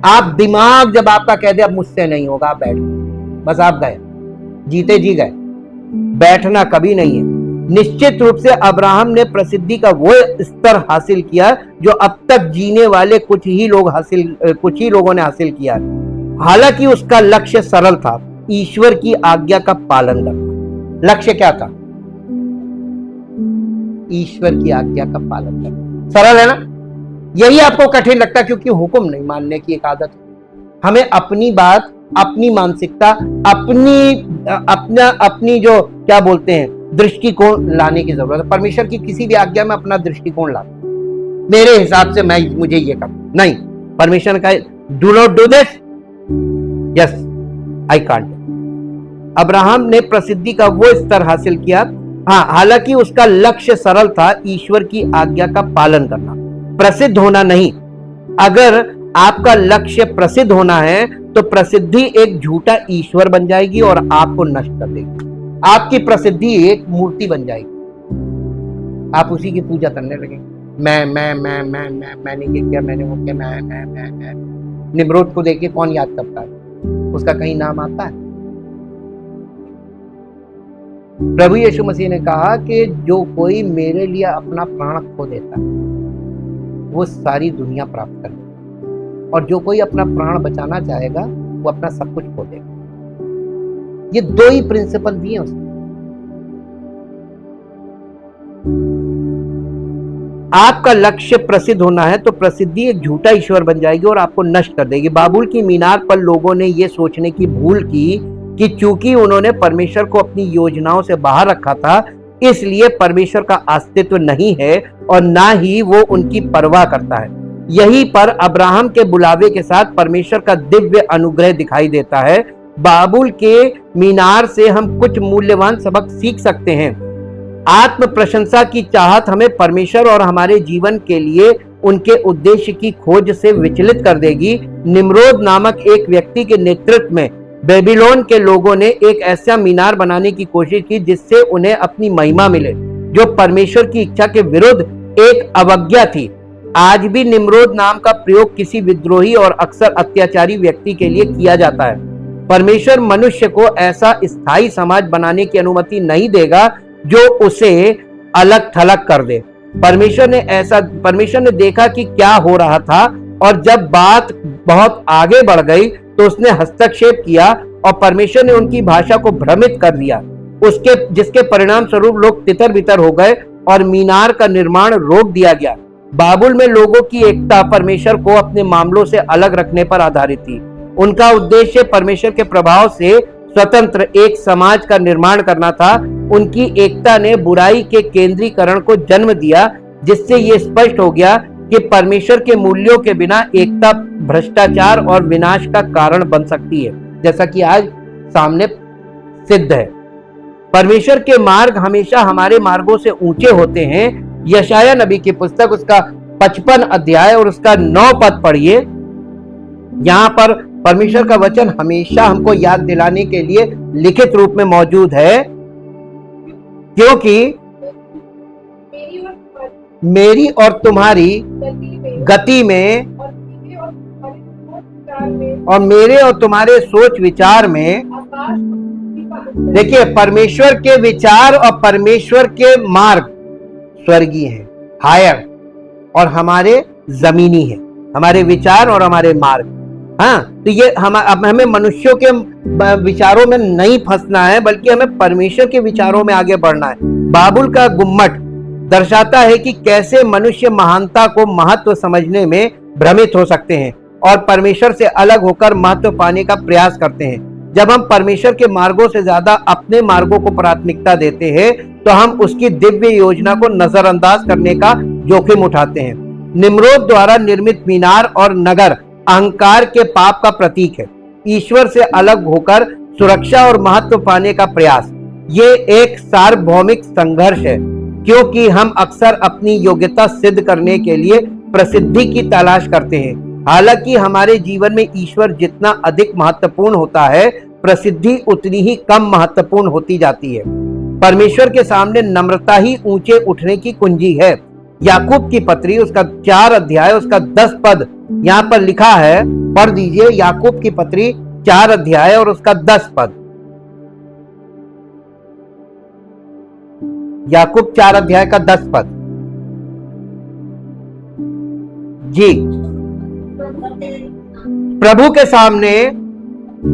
आप दिमाग जब आपका कह दे अब मुझसे नहीं होगा, आप बैठ, बस आप गए, जीते जी गए। बैठना कभी नहीं है। निश्चित रूप से अब्राहम ने प्रसिद्धि का वो स्तर हासिल किया जो अब तक जीने वाले कुछ ही लोगों ने हासिल किया। हालांकि उसका लक्ष्य सरल था, ईश्वर की आज्ञा का पालन करना। लक्ष्य क्या था? ईश्वर की आज्ञा का पालन करना। सरल है ना? यही आपको कठिन लगता है क्योंकि हुक्म नहीं मानने की एक आदत है। हमें अपनी बात, अपनी मानसिकता, अपनी जो क्या बोलते हैं दृष्टिकोण लाने की जरूरत है। परमेश्वर की किसी भी आज्ञा में अपना दृष्टिकोण ला, मेरे हिसाब से मुझे ये करना नहीं। परमेश्वर ने कहा do not do this, yes I can't. Abraham ने प्रसिद्धि का वो स्तर हासिल किया। हाँ, हालांकि उसका लक्ष्य सरल था, ईश्वर की आज्ञा का पालन करना, प्रसिद्ध होना नहीं। अगर आपका लक्ष्य प्रसिद्ध होना है तो प्रसिद्धि एक झूठा ईश्वर बन जाएगी और आपको नष्ट कर देगी। आपकी प्रसिद्धि एक मूर्ति बन जाएगी, आप उसी की पूजा करने लगेंगे। मैंने ये किया, मैंने वो किया, मैं। निम्रोद को देखिए, कौन याद करता है? उसका कहीं नाम आता है? प्रभु यीशु मसीह ने कहा कि जो कोई मेरे लिए अपना प्राण खो देता है वो सारी दुनिया प्राप्त कर लेगा, और जो कोई अपना प्राण बचाना चाहेगा वो अपना सब कुछ खो देगा। ये दो ही प्रिंसिपल दिए उसने। आपका लक्ष्य प्रसिद्ध होना है तो प्रसिद्धि एक झूठा ईश्वर बन जाएगी और आपको नष्ट कर देगी। बाबुल की मीनार पर लोगों ने यह सोचने की भूल की कि चूंकि उन्होंने परमेश्वर को अपनी योजनाओं से बाहर रखा था, इसलिए परमेश्वर का अस्तित्व नहीं है और ना ही वो उनकी परवाह करता है। यहीं पर अब्राहम के बुलावे के साथ परमेश्वर का दिव्य अनुग्रह दिखाई देता है। बाबुल के मीनार से हम कुछ मूल्यवान सबक सीख सकते हैं। आत्म प्रशंसा की चाहत हमें परमेश्वर और हमारे जीवन के लिए उनके उद्देश्य की खोज से विचलित कर देगी। निम्रोद नामक एक व्यक्ति के नेतृत्व में बेबीलोन के लोगों ने एक ऐसा मीनार बनाने की कोशिश की जिससे उन्हें अपनी महिमा मिले, जो परमेश्वर की इच्छा के विरुद्ध एक अवज्ञा थी। आज भी निम्रोद नाम का प्रयोग किसी विद्रोही और अक्सर अत्याचारी व्यक्ति के लिए किया जाता है। परमेश्वर मनुष्य को ऐसा स्थायी समाज बनाने की अनुमति नहीं देगा जो उसे अलग थलग कर दे। परमेश्वर ने देखा कि क्या हो रहा था और जब बात बहुत आगे बढ़ गई तो उसने हस्तक्षेप किया और परमेश्वर ने उनकी भाषा को भ्रमित कर दिया, जिसके परिणाम स्वरूप लोग तितर बितर हो गए और मीनार का निर्माण रोक दिया गया। बाबुल में लोगों की एकता परमेश्वर को अपने मामलों से अलग रखने पर आधारित थी। उनका उद्देश्य परमेश्वर के प्रभाव से स्वतंत्र एक समाज का निर्माण करना था। उनकी एकता ने बुराई के केंद्रीकरण को जन्म दिया, जिससे ये स्पष्ट हो गया कि परमेश्वर के मूल्यों के बिना एकता भ्रष्टाचार और विनाश का कारण बन सकती है, जैसा कि आज सामने सिद्ध है। परमेश्वर के मार्ग हमेशा हमारे मार्गों से ऊंचे होते हैं। यशाया नबी की पुस्तक उसका 55 अध्याय और उसका 9 पद पढ़िए। यहां पर परमेश्वर का वचन हमेशा हमको याद दिलाने के लिए लिखित रूप में मौजूद है, क्योंकि मेरी और तुम्हारी गति में और मेरे और तुम्हारे सोच विचार में, देखिए परमेश्वर के विचार और परमेश्वर के मार्ग स्वर्गीय है, हायर, और हमारे जमीनी है, हमारे विचार और हमारे मार्ग। हाँ, तो ये हमें मनुष्यों के विचारों में नहीं फंसना है, बल्कि हमें परमेश्वर के विचारों में आगे बढ़ना है। बाबुल का गुम्मट दर्शाता है कि कैसे मनुष्य महानता को महत्व समझने में भ्रमित हो सकते हैं और परमेश्वर से अलग होकर महत्व पाने का प्रयास करते हैं। जब हम परमेश्वर के मार्गों से ज्यादा अपने मार्गों को प्राथमिकता देते हैं, तो हम उसकी दिव्य योजना को नजरअंदाज करने का जोखिम उठाते हैं। निम्रोद द्वारा निर्मित मीनार और नगर अहंकार के पाप का प्रतीक है। ईश्वर से अलग होकर सुरक्षा और महत्व पाने का प्रयास, ये एक सार्वभौमिक संघर्ष है, क्योंकि हम अक्सर अपनी योग्यता सिद्ध करने के लिए प्रसिद्धि की तलाश करते हैं। हालांकि हमारे जीवन में ईश्वर जितना अधिक महत्वपूर्ण होता है, प्रसिद्धि उतनी ही कम महत्वपूर्ण होती जाती है। परमेश्वर के सामने नम्रता ही ऊंचे उठने की कुंजी है। याकूब की पत्री उसका 4 अध्याय उसका 10 पद यहाँ पर लिखा है, पढ़ दीजिए। याकूब की पत्री 4 अध्याय और उसका 10 पद। याकूब 4 अध्याय का 10 पद जी। प्रभु के सामने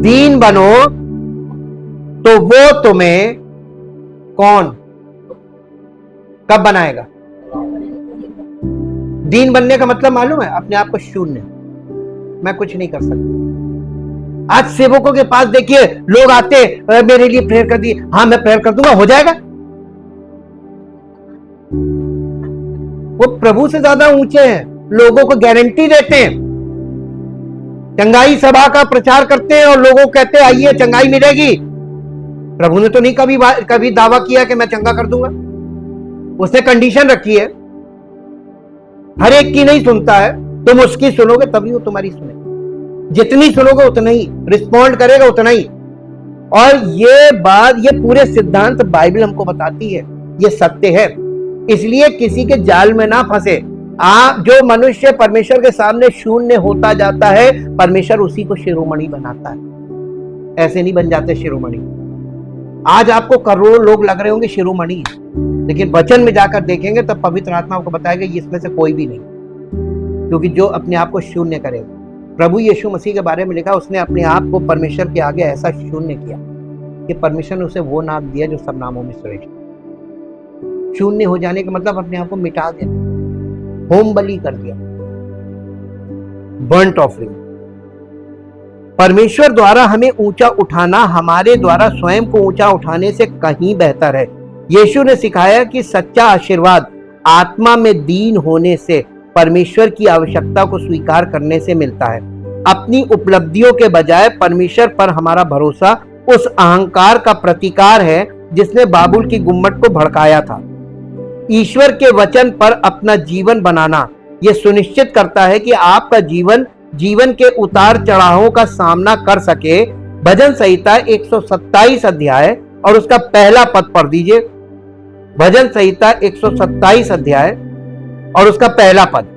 दीन बनो तो वो तुम्हें कौन कब बनाएगा? दीन बनने का मतलब मालूम है? अपने आप को शून्य, मैं कुछ नहीं कर सकता। आज सेवकों के पास देखिए, लोग आते मेरे लिए प्रेयर कर दिए, हाँ मैं प्रेयर कर दूंगा, हो जाएगा। वो प्रभु से ज्यादा ऊंचे हैं, लोगों को गारंटी देते हैं, चंगाई सभा का प्रचार करते हैं और लोगों को कहते हैं आइए चंगाई मिलेगी। प्रभु ने तो नहीं कभी दावा किया कि मैं चंगा कर दूंगा। उसने कंडीशन रखी है, हर एक की नहीं सुनता है, तुम उसकी सुनोगे तभी वो तुम्हारी सुने। जितनी सुनोगे उतना ही रिस्पॉन्ड करेगा, उतना ही। और ये बात, ये पूरे सिद्धांत बाइबल हमको बताती है, ये सत्य है। इसलिए किसी के जाल में ना फंसे। जो मनुष्य परमेश्वर के सामने शून्य होता जाता है, परमेश्वर उसी को शिरोमणि बनाता है। ऐसे नहीं बन जाते शिरोमणि। आज आपको करोड़ों लोग लग रहे होंगे शिरोमणि, लेकिन वचन में जाकर देखेंगे तब पवित्र आत्मा आपको बताएगा इसमें से कोई भी नहीं, क्योंकि जो अपने आप को शून्य करेगा। प्रभु यीशु मसीह के बारे में लिखा, उसने अपने आप को परमेश्वर के आगे ऐसा शून्य किया कि परमेश्वर ने उसे वो नाम दिया जो सब नामों में श्रेष्ठ। शून्य हो जाने का मतलब अपने आप को मिटा देना, होम बलि कर दिया, बर्न्ट ऑफरिंग। परमेश्वर द्वारा हमें ऊंचा उठाना हमारे द्वारा स्वयं को ऊंचा उठाने से कहीं बेहतर है। यीशु ने सिखाया कि सच्चा आशीर्वाद आत्मा में दीन होने से, परमेश्वर की आवश्यकता को स्वीकार करने से मिलता है। अपनी उपलब्धियों के बजाय परमेश्वर पर हमारा भरोसा उस अहंकार का प्रतिकार है जिसने बाबुल की गुम्मट को भड़काया था। ईश्वर के वचन पर अपना जीवन बनाना यह सुनिश्चित करता है कि आपका जीवन के उतार चढ़ावों का सामना कर सके। भजन संहिता 127 अध्याय और उसका पहला पद पढ़ दीजिए। भजन संहिता 127 अध्याय और उसका पहला पद।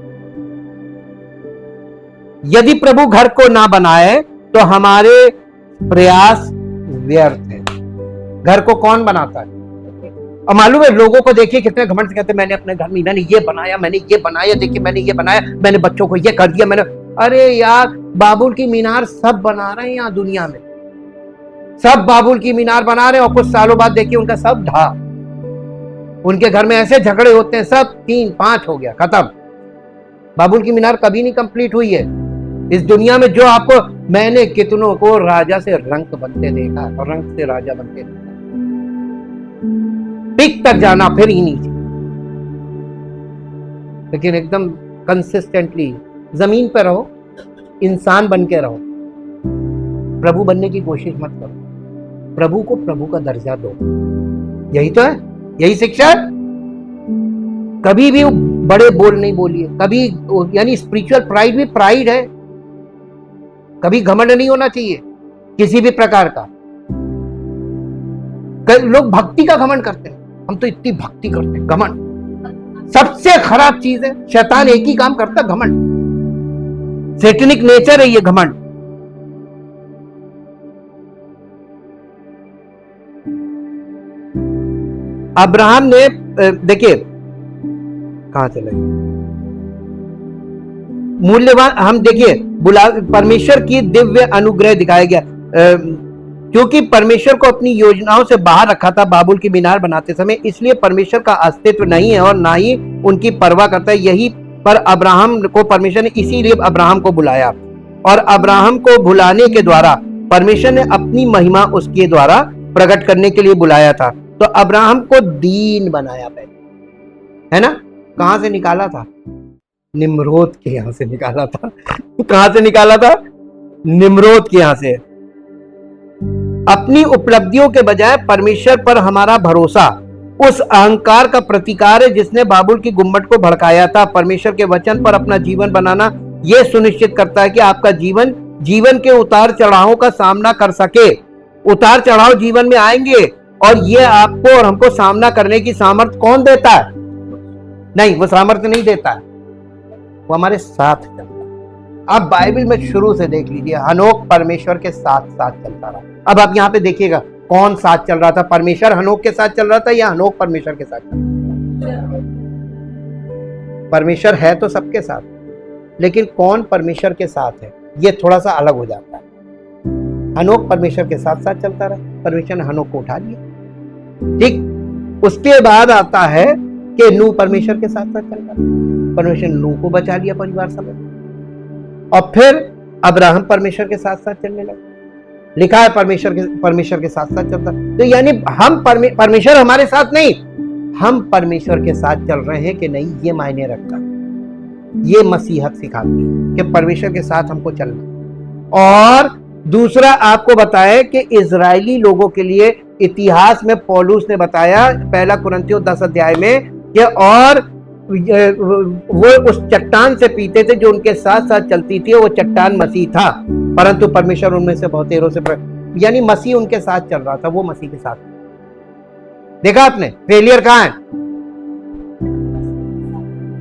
यदि प्रभु घर को ना बनाए तो हमारे प्रयास व्यर्थ है। घर को कौन बनाता है? और मालूम है, लोगों को देखिए कितने घमंड से कहते हैं मैंने अपने घर में मैंने ये बनाया, देखिए मैंने ये बनाया, मैंने बच्चों को ये कर दिया, मैंने। अरे यार, बाबुल की मीनार सब बना रहे हैं यहाँ दुनिया में, सब बाबुल की मीनार बना रहे हैं और कुछ सालों बाद देखिए उनका सब ढा। उनके घर में ऐसे झगड़े होते हैं, सब 3-5 हो गया, खत्म। बाबुल की मीनार कभी नहीं कंप्लीट हुई है। इस दुनिया में जो आपको मैंने कितनों को राजा से रंक बनते देखा और रंक से राजा बनते देखा। पीक तक जाना फिर ही नीचे, लेकिन एकदम कंसिस्टेंटली जमीन पर रहो, इंसान बन के रहो। प्रभु बनने की कोशिश मत करो, प्रभु को प्रभु का दर्जा दो। यही तो है, यही शिक्षा है। कभी भी बड़े बोल नहीं बोलिए, कभी, यानी स्पिरिचुअल प्राइड भी प्राइड है, कभी घमंड नहीं होना चाहिए किसी भी प्रकार का। कई लोग भक्ति का घमंड करते हैं, हम तो इतनी भक्ति करते हैं, घमंड सबसे खराब चीज है। शैतान एक ही काम करता है, घमंड। सैटेनिक नेचर है ये घमंड। अब्राहम ने, देखिए कहां चले, मूल्यवान, हम देखिए परमेश्वर की दिव्य अनुग्रह दिखाया गया, क्योंकि परमेश्वर को अपनी योजनाओं से बाहर रखा था बाबुल की मीनार बनाते समय, इसलिए परमेश्वर का अस्तित्व नहीं है और ना ही उनकी परवाह करता है। यही पर अब्राहम को परमेश्वर ने इसीलिए अब्राहम को बुलाया, और अब्राहम को बुलाने के द्वारा परमेश्वर ने अपनी महिमा उसके द्वारा प्रकट करने के लिए बुलाया था। तो अब्राहम को दीन बनाया पहले, है ना। कहां से निकाला था? निम्रोद के यहां से निकाला था। कहां से निकाला था? निम्रोद के यहां से। अपनी उपलब्धियों के बजाय परमेश्वर पर हमारा भरोसा उस अहंकार का प्रतिकार है जिसने बाबुल की गुम्बद को भड़काया था। परमेश्वर के वचन पर अपना जीवन बनाना यह सुनिश्चित करता है कि आपका जीवन के उतार चढ़ावों का सामना कर सके। उतार चढ़ाव जीवन में आएंगे और ये आपको और हमको सामना करने की सामर्थ्य कौन देता है? नहीं, वो सामर्थ्य नहीं देता है, वो हमारे साथ चलता है। आप बाइबल में शुरू से देख लीजिए, हनोक परमेश्वर के साथ साथ चलता रहा। अब आप यहाँ पे देखिएगा कौन साथ चल रहा था, परमेश्वर हनोक के साथ चल रहा था या हनोक परमेश्वर के साथ चल रहा था? परमेश्वर है तो सबके साथ, लेकिन कौन परमेश्वर के साथ है ये थोड़ा सा अलग हो जाता है। हनोक परमेश्वर के साथ साथ चलता रहा, परमेश्वर ने हनोक को उठा लिया, ठीक। उसके बाद आता है कि नूह परमेश्वर के साथ साथ चलता रहा, परमेश्वर ने नूह को बचा लिया परिवार समेत। और फिर अब्राहम परमेश्वर के साथ साथ चलने लगा। लिखा है परमेश्वर के साथ साथ चलता। तो यानी हम परमेश्वर हमारे साथ नहीं, हम परमेश्वर के साथ चल रहे हैं कि नहीं, ये मायने रखता। ये मसीहत सिखाती है कि परमेश्वर के साथ हमको चलना। और दूसरा आपको बताया कि इजरायली लोगों के लिए इतिहास में पौलुस ने बताया पहला कुरिन्थियों 10 अध्याय में कि और वो उस चट्टान से पीते थे जो उनके साथ साथ चलती थी, वो चट्टान मसीह था, परंतु परमेश्वर उनमें से बहुतेरों से, यानी मसीह उनके साथ चल रहा था, वो मसीह के साथ। देखा आपने फेलियर कहां है?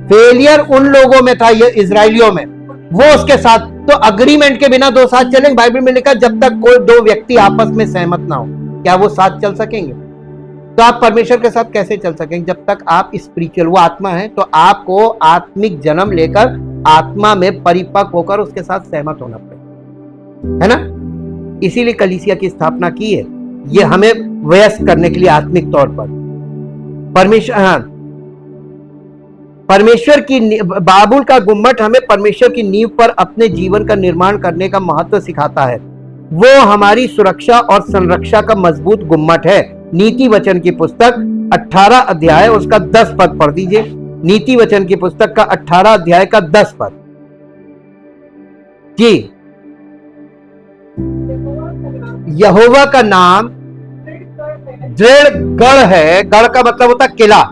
फेलियर उन लोगों में था, ये इजरायलियों में, वो उसके साथ। तो अग्रीमेंट के बिना दो साथ चलेंगे? बाइबल में लिखा जब तक कोई दो व्यक्ति आपस में सहमत ना हो, क्या वो साथ चल सकेंगे? तो आप परमेश्वर के साथ कैसे चल सकेंगे? जब तक आप स्पिरिचुअल, वो आत्मा है, तो आपको आत्मिक जन्म लेकर आत्मा में परिपक्व होकर उसके साथ सहमत होना पड़ेगा, है ना। इसीलिए कलीसिया की स्थापना की है, ये हमें व्यस्त करने के लिए आत्मिक तौर पर। परमेश्वर की बाबुल का गुम्बद हमें परमेश्वर की नींव पर अपने जीवन का निर्माण करने का महत्व सिखाता है। वो हमारी सुरक्षा और संरक्षा का मजबूत गुम्बद है। नीति वचन की पुस्तक 18 अध्याय उसका 10 पद पढ़ दीजिए। नीति वचन की पुस्तक का 18 अध्याय का 10 पद जी। यहोवा का नाम दृढ़ गढ़ है। गढ़ का मतलब होता किला।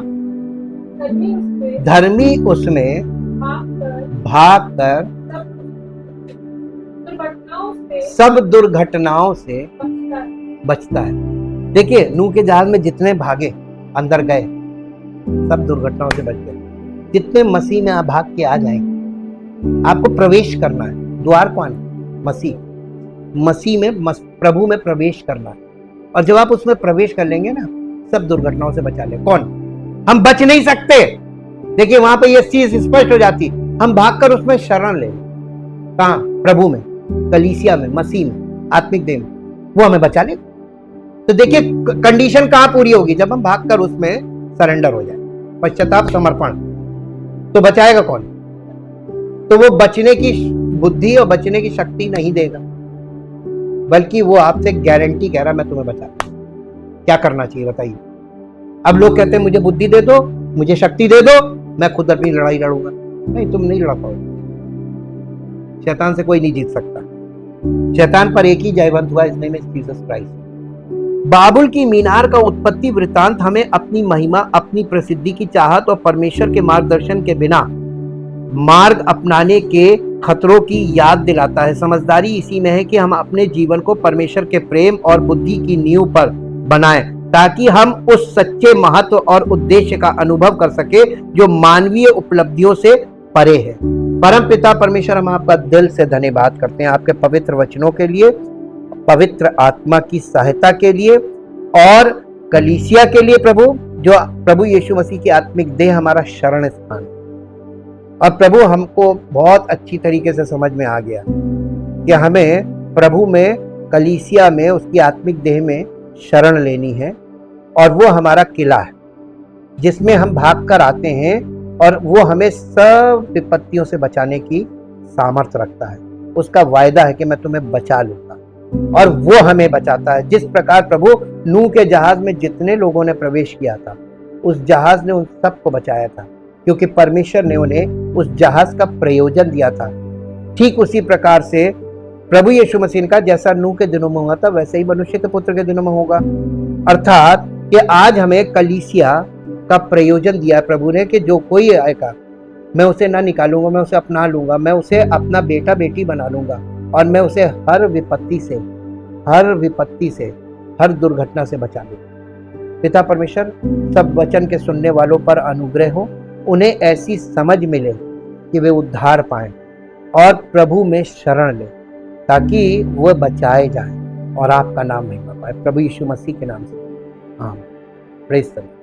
धर्मी उसमें भागकर सब दुर्घटनाओं से बचता है। देखिए नूह के जहाज में जितने भागे अंदर गए सब दुर्घटनाओं से बच गए। जितने मसीह में आप भाग के आ जाएंगे, आपको प्रवेश करना है। द्वार कौन है? मसीह में प्रभु में प्रवेश करना है। और जब आप उसमें प्रवेश कर लेंगे ना, सब दुर्घटनाओं से बचा ले। कौन? हम बच नहीं सकते। देखिए वहां पे ये चीज स्पष्ट हो जाती, हम भागकर उसमें शरण ले। कहां? प्रभु में, कलीसिया में, मसीह में, आत्मिक देह में, वो हमें बचा ले। तो देखिए कंडीशन कहां पूरी होगी? जब हम भागकर उसमें सरेंडर हो जाए, पश्चाताप, समर्पण। तो बचाएगा कौन? तो वो बचने की बुद्धि और बचने की शक्ति नहीं देगा, बल्कि वो आपसे गारंटी कह रहा है मैं तुम्हें बचा लूंगा। क्या करना चाहिए बताइए। अब लोग कहते हैं मुझे बुद्धि दे दो, मुझे शक्ति दे दो, मैं खुद अपनी लड़ाई लड़ूंगा। नहीं, तुम नहीं लड़ पाओगे। शैतान से कोई नहीं जीत सकता। शैतान पर एक ही जयवंत हुआ, इस नेम इज जीसस क्राइस्ट। बाबुल की मीनार का उत्पत्ति वृतांत हमें अपनी महिमा, अपनी प्रसिद्धि की चाहत और परमेश्वर के मार्गदर्शन के बिना मार्ग अपनाने के खतरों की याद दिलाता है। समझदारी इसी में है कि हम अपने जीवन को परमेश्वर के प्रेम और बुद्धि की नींव पर बनाएं, ताकि हम उस सच्चे महत्व और उद्देश्य का अनुभव कर सके जो मानवीय उपलब्धियों से परे है। परम पिता परमेश्वर, हम आपका दिल से धन्यवाद करते हैं आपके पवित्र वचनों के लिए, पवित्र आत्मा की सहायता के लिए और कलीसिया के लिए प्रभु, जो प्रभु यीशु मसीह की आत्मिक देह हमारा शरण स्थान। और प्रभु हमको बहुत अच्छी तरीके से समझ में आ गया कि हमें प्रभु में, कलीसिया में, उसकी आत्मिक देह में शरण लेनी है और वो हमारा किला है जिसमें हम भाग कर आते हैं और वो हमें सब विपत्तियों से बचाने की सामर्थ्य रखता है। उसका वायदा है कि मैं तुम्हें बचा लूंगा और वो हमें बचाता है। जिस प्रकार प्रभु नूह के जहाज में जितने लोगों ने प्रवेश किया था, उस जहाज ने उन सबको बचाया था क्योंकि परमेश्वर ने उन्हें उस जहाज का प्रयोजन दिया था। ठीक उसी प्रकार से प्रभु यीशु मसीह का जैसा नूह के दिनों में हुआ था वैसे ही मनुष्य के पुत्र के दिनों में होगा। अर्थात कि आज हमें कलीसिया का प्रयोजन दिया प्रभु ने कि जो कोई आएगा मैं उसे ना निकालूंगा, मैं उसे अपना लूंगा, मैं उसे अपना बेटा बेटी बना लूंगा और मैं उसे हर विपत्ति से, हर दुर्घटना से बचा लूंगा। पिता परमेश्वर सब वचन के सुनने वालों पर अनुग्रह हो, उन्हें ऐसी समझ मिले कि वे उद्धार पाएं और प्रभु में शरण लें ताकि वह बचाए जाएं और आपका नाम महिमा पाए। प्रभु यीशु मसीह के नाम से आमीन। Praise the Lord.